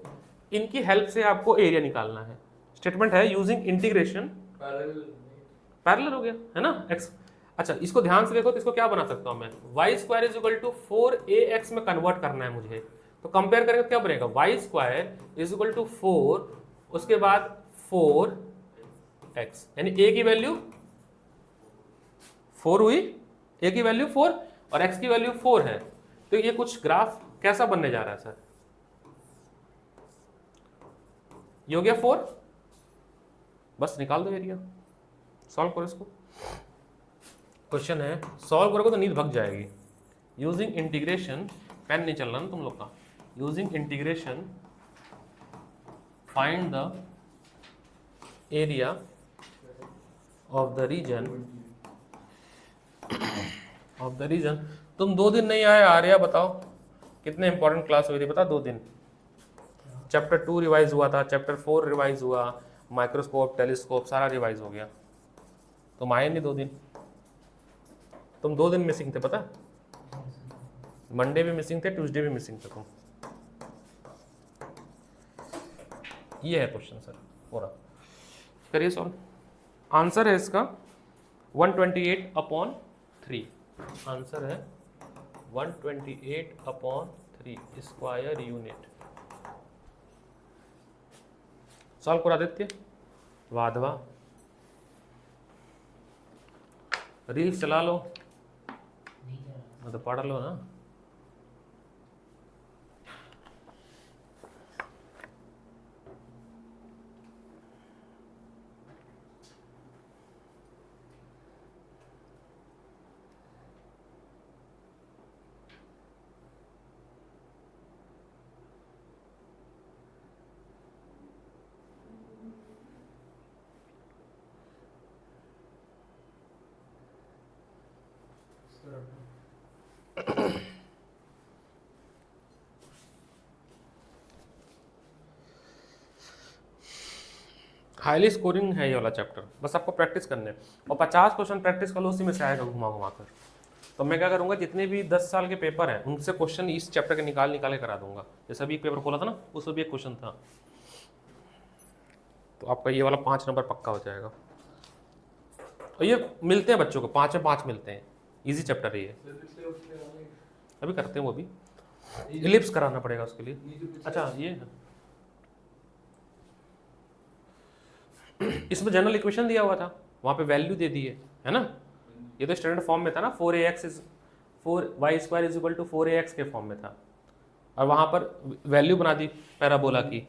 [SPEAKER 1] इनकी हेल्प से आपको एरिया निकालना है। स्टेटमेंट है यूजिंग इंटीग्रेशन, पैरेलल हो गया है ना x। अच्छा, इसको ध्यान से देखो तो इसको क्या बना सकता हूं मैं, y² = 4ax में कन्वर्ट करना है मुझे, तो कंपेयर करेंगे तो क्या बनेगा, y² = 4, उसके बाद 4x, यानी a की वैल्यू 4 हुई, a की वैल्यू 4 और x की वैल्यू 4 है। तो ये कुछ ग्राफ कैसा बनने जा रहा है सर, ये हो गया 4, बस निकाल दो एरिया, सॉल्व करो इसको। क्वेश्चन है, सॉल्व करोगे तो नींद भग जाएगी। यूजिंग इंटीग्रेशन, पेन नहीं चल रहा ना तुम लोग का, using integration find the area of the region तुम 2 दिन नहीं आए, आर्या बताओ कितने इंपॉर्टेंट क्लास हुई थी, बता 2 दिन। चैप्टर 2 रिवाइज हुआ था, चैप्टर 4 रिवाइज हुआ, माइक्रोस्कोप टेलीस्कोप सारा रिवाइज हो गया, तुम आए नहीं 2 दिन, तुम 2 दिन मिसिंग थे, पता, मंडे भी मिसिंग थे, ट्यूसडे भी मिसिंग थे तुम। ये है क्वेश्चन सर पूरा, करिए सॉल्व। आंसर है इसका 128/3, आंसर है 128/3 स्क्वायर यूनिट। सॉल्व करा देते वाधवा, रील्स चला लो, तो पढ़ लो ना। हाईली स्कोरिंग है ये वाला चैप्टर, बस आपको प्रैक्टिस करने और 50 क्वेश्चन प्रैक्टिस कर लो, उसी में से आएगा घुमा घुमा कर। तो मैं क्या करूँगा, जितने भी 10 साल के पेपर हैं उनसे क्वेश्चन इस चैप्टर के निकाल के करा दूंगा। जैसे अभी एक पेपर खोला था ना, उसमें भी एक क्वेश्चन था, तो आपका ये वाला 5 नंबर पक्का हो जाएगा। और ये मिलते हैं बच्चों को 5 में 5 मिलते हैं, ईजी चैप्टर है ये, अभी करते हैं वो भी, इलिप्स कराना पड़ेगा उसके लिए। अच्छा ये है, इसमें जनरल इक्वेशन दिया हुआ था, वहाँ पे वैल्यू दे दी है ना, ये तो स्टैंडर्ड फॉर्म में था ना, 4y² = 4ax के फॉर्म में था, और वहाँ पर वैल्यू बना दी पैराबोला की।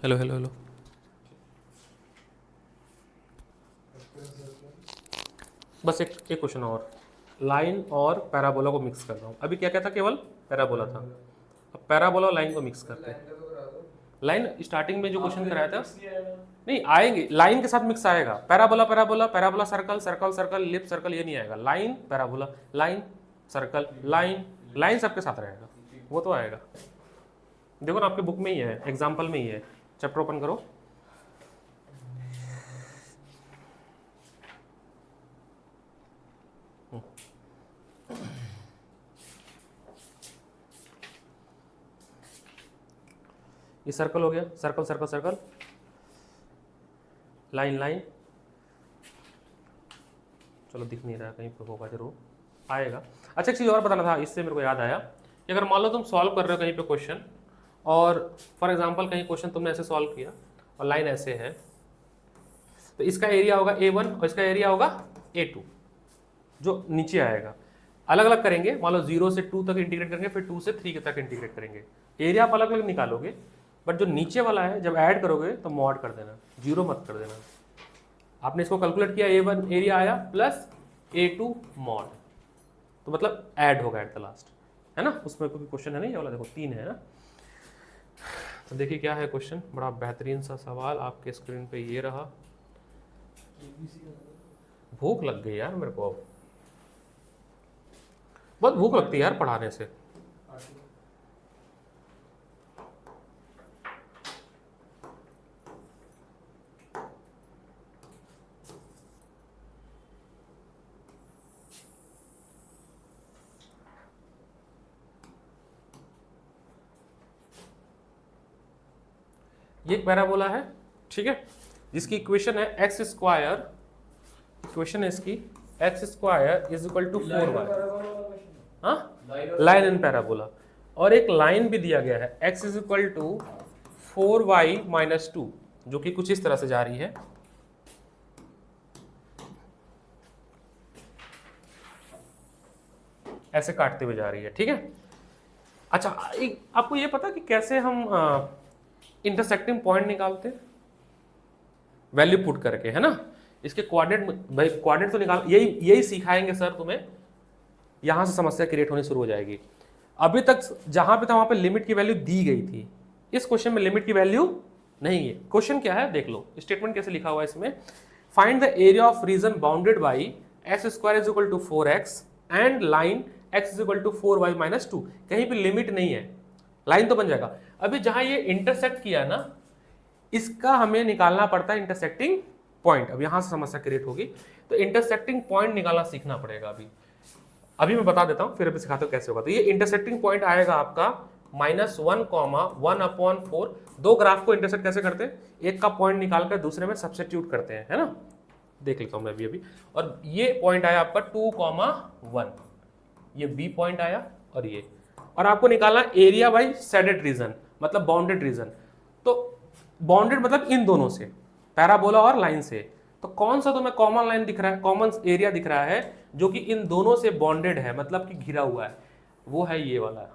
[SPEAKER 1] Hello hello hello. बस एक क्वेश्चन और, लाइन और पैराबोला को मिक्स कर रहा हूँ। अभी क्या क्या था, केवल पैराबोला था, अब पैराबोला और लाइन को मिक्स करते हैं। लाइन स्टार्टिंग में जो क्वेश्चन कराया था, नहीं आएंगे, लाइन के साथ मिक्स आएगा। Parabola parabola parabola circle circle circle lip circle, ये नहीं आएगा। Line parabola line circle line line सबके साथ रहेगा, वो तो आएगा। देखो ना आपके बुक में ही है, एग्जाम्पल में ही है, चैप्टर ओपन करो। ये सर्कल हो गया, circle circle circle line line, चलो दिख नहीं रहा, कहीं पर होगा जरूर, आएगा। अच्छा एक चीज़ और बताना था, इससे मेरे को याद आया कि अगर मान लो तुम सॉल्व कर रहे हो कहीं पे क्वेश्चन, और फॉर एग्जांपल कहीं क्वेश्चन तुमने ऐसे सॉल्व किया और लाइन ऐसे है, तो इसका एरिया होगा A1 और इसका एरिया होगा A2, जो नीचे आएगा। अलग अलग करेंगे, मान लो 0 से 2 तक इंटीग्रेट करेंगे, फिर 2 से 3 तक इंटीग्रेट करेंगे, एरिया आप अलग अलग निकालोगे, बट जो नीचे वाला है जब ऐड करोगे तो मॉड कर देना, जीरो मत कर देना। आपने इसको कैलकुलेट किया, A1 एरिया आया प्लस A2 मॉड, तो मतलब ऐड होगा एट द लास्ट, है ना। उसमें कोई क्वेश्चन है नहीं, ये वाला देखो 3 है ना। तो देखिए क्या है क्वेश्चन, बड़ा बेहतरीन सा सवाल आपके स्क्रीन पे ये रहा। भूख लग गई यार मेरे को, बहुत भूख लगती है यार पढ़ाने से। ये पैराबोला है, ठीक है, जिसकी इक्वेशन है एक्स स्क्वायर, इक्वेशन है इसकी x square is equal to 4y, हाँ लाइन एंड पैराबोला, और एक लाइन भी दिया गया है x is equal to 4y minus 2, जो कि कुछ इस तरह से जा रही है। ऐसे काटते हुए जा रही है, ठीक है। अच्छा आपको ये पता कि कैसे हम इंटरसेक्टिंग पॉइंट निकालते हैं, वैल्यू पुट करके, है ना। इसके कोऑर्डिनेट, भाई कोऑर्डिनेट तो निकाल, यही सिखाएंगे सर तुम्हें, यहां से समस्या क्रिएट होनी शुरू हो जाएगी। अभी तक जहां पे था वहां पे लिमिट की वैल्यू दी गई थी, इस क्वेश्चन में लिमिट की वैल्यू नहीं है। क्वेश्चन क्या है देख लो, स्टेटमेंट कैसे लिखा हुआ है इसमें, find the area of region bounded by x square is equal to 4x and line x is equal to 4y minus 2। कहीं पे लिमिट नहीं है, लाइन तो बन जाएगा। अभी जहां ये इंटरसेक्ट किया ना, इसका हमें निकालना पड़ता है इंटरसेक्टिंग पॉइंट। अब यहां से समस्या क्रिएट होगी, तो इंटरसेक्टिंग पॉइंट निकालना सीखना पड़ेगा। अभी मैं बता देता हूं, फिर अभी सिखाता हूं कैसे होगा। तो ये इंटरसेक्टिंग पॉइंट आएगा आपका -1,1/4। दो ग्राफ को इंटरसेक्ट कैसे करते हैं, एक का पॉइंट निकाल कर दूसरे में सब्स्टिट्यूट करते हैं, है ना। देख लेता हूं मैं अभी। और ये पॉइंट आया आपका 2,1, ये बी पॉइंट आया, और ये, और आपको निकालना एरिया बाई शेडेड रीजन, मतलब बाउंडेड रीजन। तो बाउंडेड मतलब इन दोनों से, पैराबोला और लाइन से। तो कौन सा तुम्हें कॉमन लाइन दिख रहा है, कॉमन एरिया दिख रहा है जो कि इन दोनों से बॉन्डेड है, मतलब कि घिरा हुआ है, वो है ये वाला,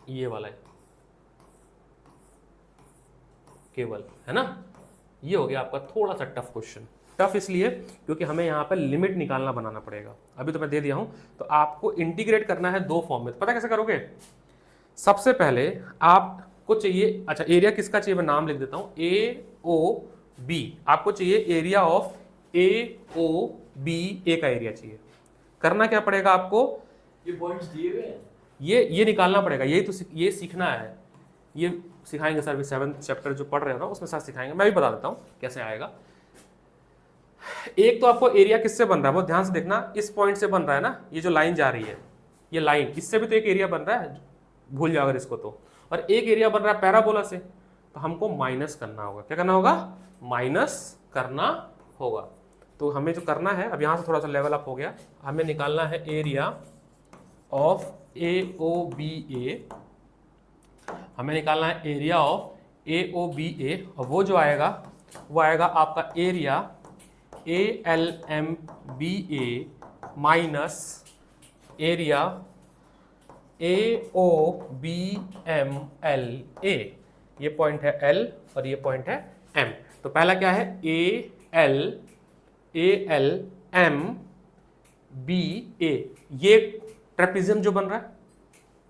[SPEAKER 1] ये वाला है केवल, है ना। ये हो गया आपका थोड़ा सा टफ क्वेश्चन। टफ इसलिए क्योंकि हमें यहाँ पर लिमिट निकालना बनाना पड़ेगा। अभी तो मैं दे दिया हूं, तो आपको इंटीग्रेट करना है दो फॉर्म में। पता कैसे करोगे, सबसे पहले आपको चाहिए, अच्छा एरिया किसका चाहिए मैं नाम लिख देता हूं, AOB। आपको चाहिए एरिया ऑफ AOB, का एरिया चाहिए। करना क्या पड़ेगा आपको,
[SPEAKER 2] ये पॉइंट्स दिए हुए हैं,
[SPEAKER 1] ये निकालना पड़ेगा। यही तो ये सीखना है, ये सिखाएंगे सर। 7th चैप्टर जो पढ़ रहे हो ना उसमें साथ सिखाएंगे। मैं भी बता देता हूं कैसे आएगा। एक तो आपको एरिया किससे बन रहा है, बहुत ध्यान से देखना, इस पॉइंट से बन रहा है ना, ये जो लाइन जा रही है, ये लाइन, इससे भी तो एक एरिया बन रहा है, भूल जाओ अगर इसको तो। और एक एरिया बन रहा है पैराबोला से, तो हमको माइनस करना होगा। क्या करना होगा, माइनस करना होगा। तो हमें जो करना है, अब यहां से थोड़ा सा लेवल अप हो गया, हमें निकालना है एरिया ऑफ AOBA, हमें निकालना है एरिया ऑफ AOBA, और वो जो आएगा वो आएगा आपका area ALMBA minus area AOBMLA, ये पॉइंट है L और ये पॉइंट है M। तो पहला क्या है ALMBA, ये ट्रेपेजियम जो बन रहा है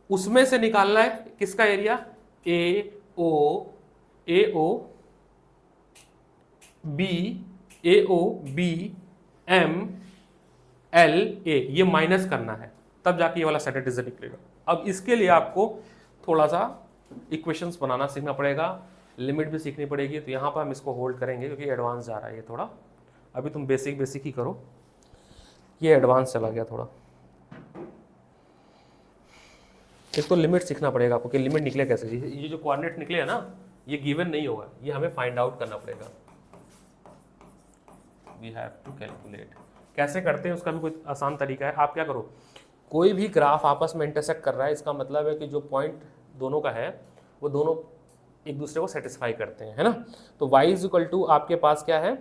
[SPEAKER 1] उसमें से निकालना है किसका एरिया AOBMLA, ये माइनस करना है तब जाके ये वाला सेटेटिज्म निकलेगा। अब इसके लिए आपको थोड़ा सा इक्वेशंस बनाना सीखना पड़ेगा, लिमिट भी सीखनी पड़ेगी। तो यहाँ पर हम इसको होल्ड करेंगे क्योंकि एडवांस जा रहा है ये थोड़ा। अभी तुम बेसिक ही करो, ये एडवांस चला गया थोड़ा। एक तो लिमिट सीखना पड़ेगा आपको कि लिमिट निकले कैसे। ये जो कोऑर्डिनेट निकले है ना, ये गिवन नहीं होगा, ये हमें फाइंड आउट करना पड़ेगा। We have to calculate. कैसे करते हैं उसका भी कोई आसान तरीका है। आप क्या करो, कोई भी ग्राफ आपस में इंटरसेक्ट कर रहा है, इसका मतलब है कि जो पॉइंट दोनों का है वो दोनों एक दूसरे को सेटिस्फाई करते हैं, है ना। तो y इज इक्वल टू आपके पास क्या है,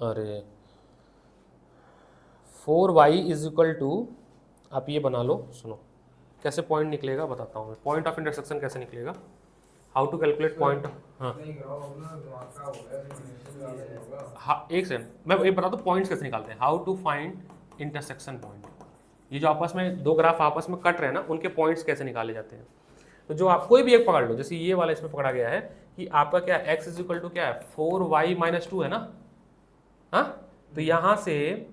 [SPEAKER 1] अरे 4y इज इक्वल टू, आप ये बना लो, सुनो कैसे पॉइंट निकलेगा बताता हूँ मैं। पॉइंट ऑफ इंटरसेक्शन कैसे निकलेगा, हाउ टू कैलकुलेट पॉइंट। हाँ हाँ, एक सेकंड मैं ये बता दूँ पॉइंट्स कैसे निकालते हैं। How to find intersection point. ये जो आपस में दो ग्राफ आपस में कट रहे हैं ना, उनके पॉइंट्स कैसे निकाले जाते हैं। तो जो आप कोई भी एक पकड़ लो, जैसे ये वाला इसमें पकड़ा गया है कि आपका क्या x इज इक्वल टू क्या है 4y माइनस 2 है ना। हाँ, तो यहाँ से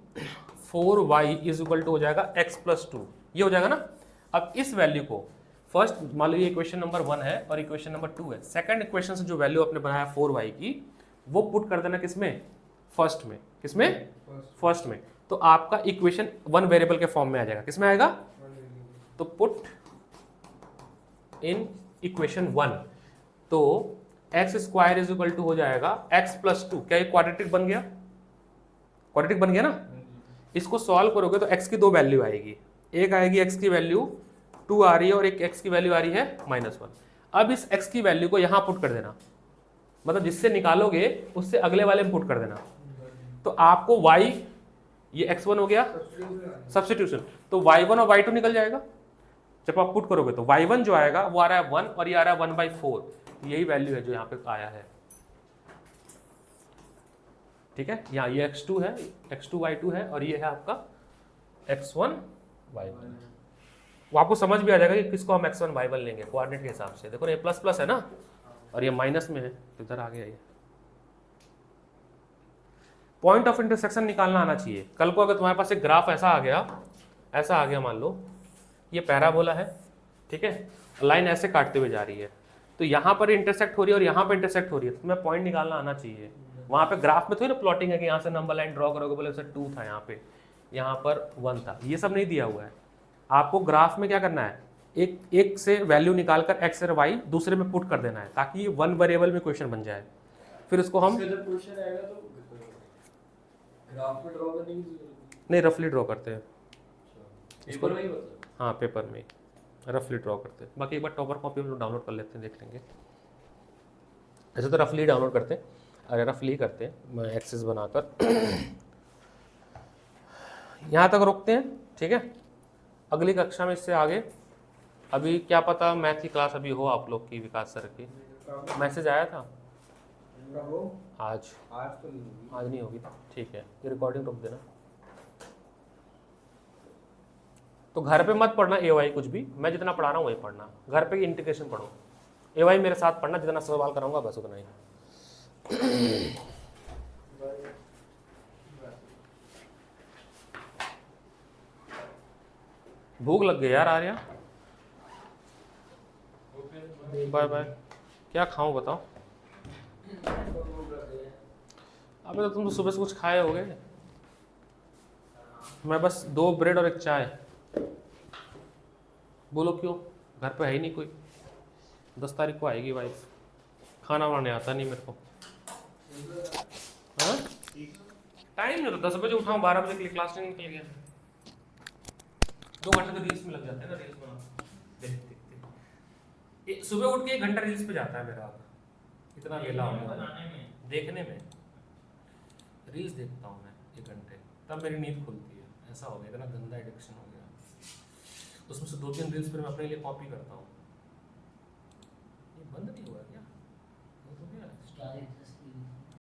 [SPEAKER 1] 4y इज इक्वल टू हो जाएगा x प्लस 2, ये हो जाएगा ना। अब इस वैल्यू को फर्स्ट मान लो ये इक्वेशन नंबर 1 है और इक्वेशन नंबर 2 है। सेकंड इक्वेशन से जो वैल्यू आपने बनाया 4y की, वो पुट कर देना किसमें, फर्स्ट में। किसमें, फर्स्ट में। तो आपका इक्वेशन 1 वेरिएबल के फॉर्म में आ जाएगा। किसमें आएगा, तो पुट इन इक्वेशन 1। तो x square is equal to हो जाएगा x प्लस 2। क्या ये क्वाड्रेटिक बन गया, क्वाड्रेटिक बन गया ना। इसको सॉल्व करोगे तो x की दो वैल्यू आएगी, एक आएगी x की वैल्यू 2 आ रही है और एक x की वैल्यू आ रही है -1। अब इस x की वैल्यू को यहां पुट कर देना, मतलब जिससे निकालोगे उससे अगले वाले में पुट कर देना। तो आपको y, ये x1 हो गया सब्स्टिट्यूशन, तो y1 और y2 निकल जाएगा जब आप पुट करोगे। तो y1 जो आएगा वो आ रहा है 1 और ये आ रहा है 1/4। यही वैल्यू है जो यहाँ पे आया है, ठीक है। यहाँ ये x2 है, x2 y2 है और ये है आपका x1 y1। वो आपको समझ भी आ जाएगा कि किसको हम x1 y1 लेंगे कोऑर्डिनेट के हिसाब से। देखो ये प्लस प्लस है ना और ये माइनस में है, तो इधर आ गया ये। पॉइंट ऑफ इंटरसेक्शन निकालना आना चाहिए। कल को अगर तुम्हारे पास एक ग्राफ ऐसा आ गया, मान लो ये पैराबोला है, ठीक है, लाइन ऐसे काटते हुए जा रही है, तो यहाँ पर इंटरसेक्ट हो रही है और यहाँ पर इंटरसेक्ट हो रही है, तो तुम्हें पॉइंट निकालना आना चाहिए। वहाँ पे ग्राफ में थोड़ी ना प्लॉटिंग है कि यहाँ से नंबर लाइन ड्रॉ करोगे, बोले सर 2 था यहाँ पर 1 था, ये सब नहीं दिया हुआ है। आपको ग्राफ में क्या करना है, एक से वैल्यू निकालकर x और y दूसरे में पुट कर देना है ताकि ये 1 वेरिएबल में क्वेश्चन बन जाए। फिर उसको हम
[SPEAKER 2] क्वेश्चन आएगा तो ग्राफ में ड्रॉ करने की जरूरत
[SPEAKER 1] नहीं, रफली ड्रॉ करते हैं
[SPEAKER 2] पेपर में ही होता है।
[SPEAKER 1] हाँ, पेपर में रफली ड्रॉ करते हैं। बाकी एक बार टॉपर कॉपी हम लोग डाउनलोड कर लेते हैं, देख लेंगे। ऐसे तो रफली डाउनलोड करते हैं, अरे रफली करते हैं, मैं एक्सेस बनाकर यहाँ तक रोकते हैं, ठीक है। अगली कक्षा में इससे आगे, अभी क्या पता मैथ की क्लास अभी हो आप लोग की, विकास सर की मैसेज आया था आज
[SPEAKER 4] तो नहीं होगी।
[SPEAKER 1] आज नहीं होगी, ठीक है। ये रिकॉर्डिंग रोक देना। तो घर पे मत पढ़ना AY कुछ भी, मैं जितना पढ़ा रहा हूँ वही पढ़ना। घर पे इंटीग्रेशन पढ़ो, AY मेरे साथ पढ़ना, जितना सवाल कराऊंगा बस उतना ही। भूख लग गई यार आर्या। Bye bye. क्या खाऊं बताओ। अबे तो तुम तो सुबह से कुछ खाए होगे। मैं बस 2 ब्रेड और 1 चाय। बोलो क्यों, घर पे है ही नहीं कोई। 10 तारीख को आएगी वाइफ, खाना बनाने आता नहीं मेरे को। हाँ टाइम नहीं होता, 10 बजे उठाऊँ 12 बजे के लिए क्लास निकल गया। 2 घंटे तो रील्स में लग जाते हैं ना, रील्स बना देखते। सुबह उठ के 1 घंटा रील्स पे जाता है मेरा, इतना वेला हो गया देखने में। रील्स देखता हूँ मैं 1 घंटे, तब मेरी नींद खुलती है। ऐसा हो गया, इतना गंदा एडिक्शन हो गया। उसमें से 2-3 रील्स फिर मैं अपने लिए कॉपी करता हूँ। ये बंद नहीं हुआ क्या? वो तो क्या है?
[SPEAKER 2] स्ट्राइक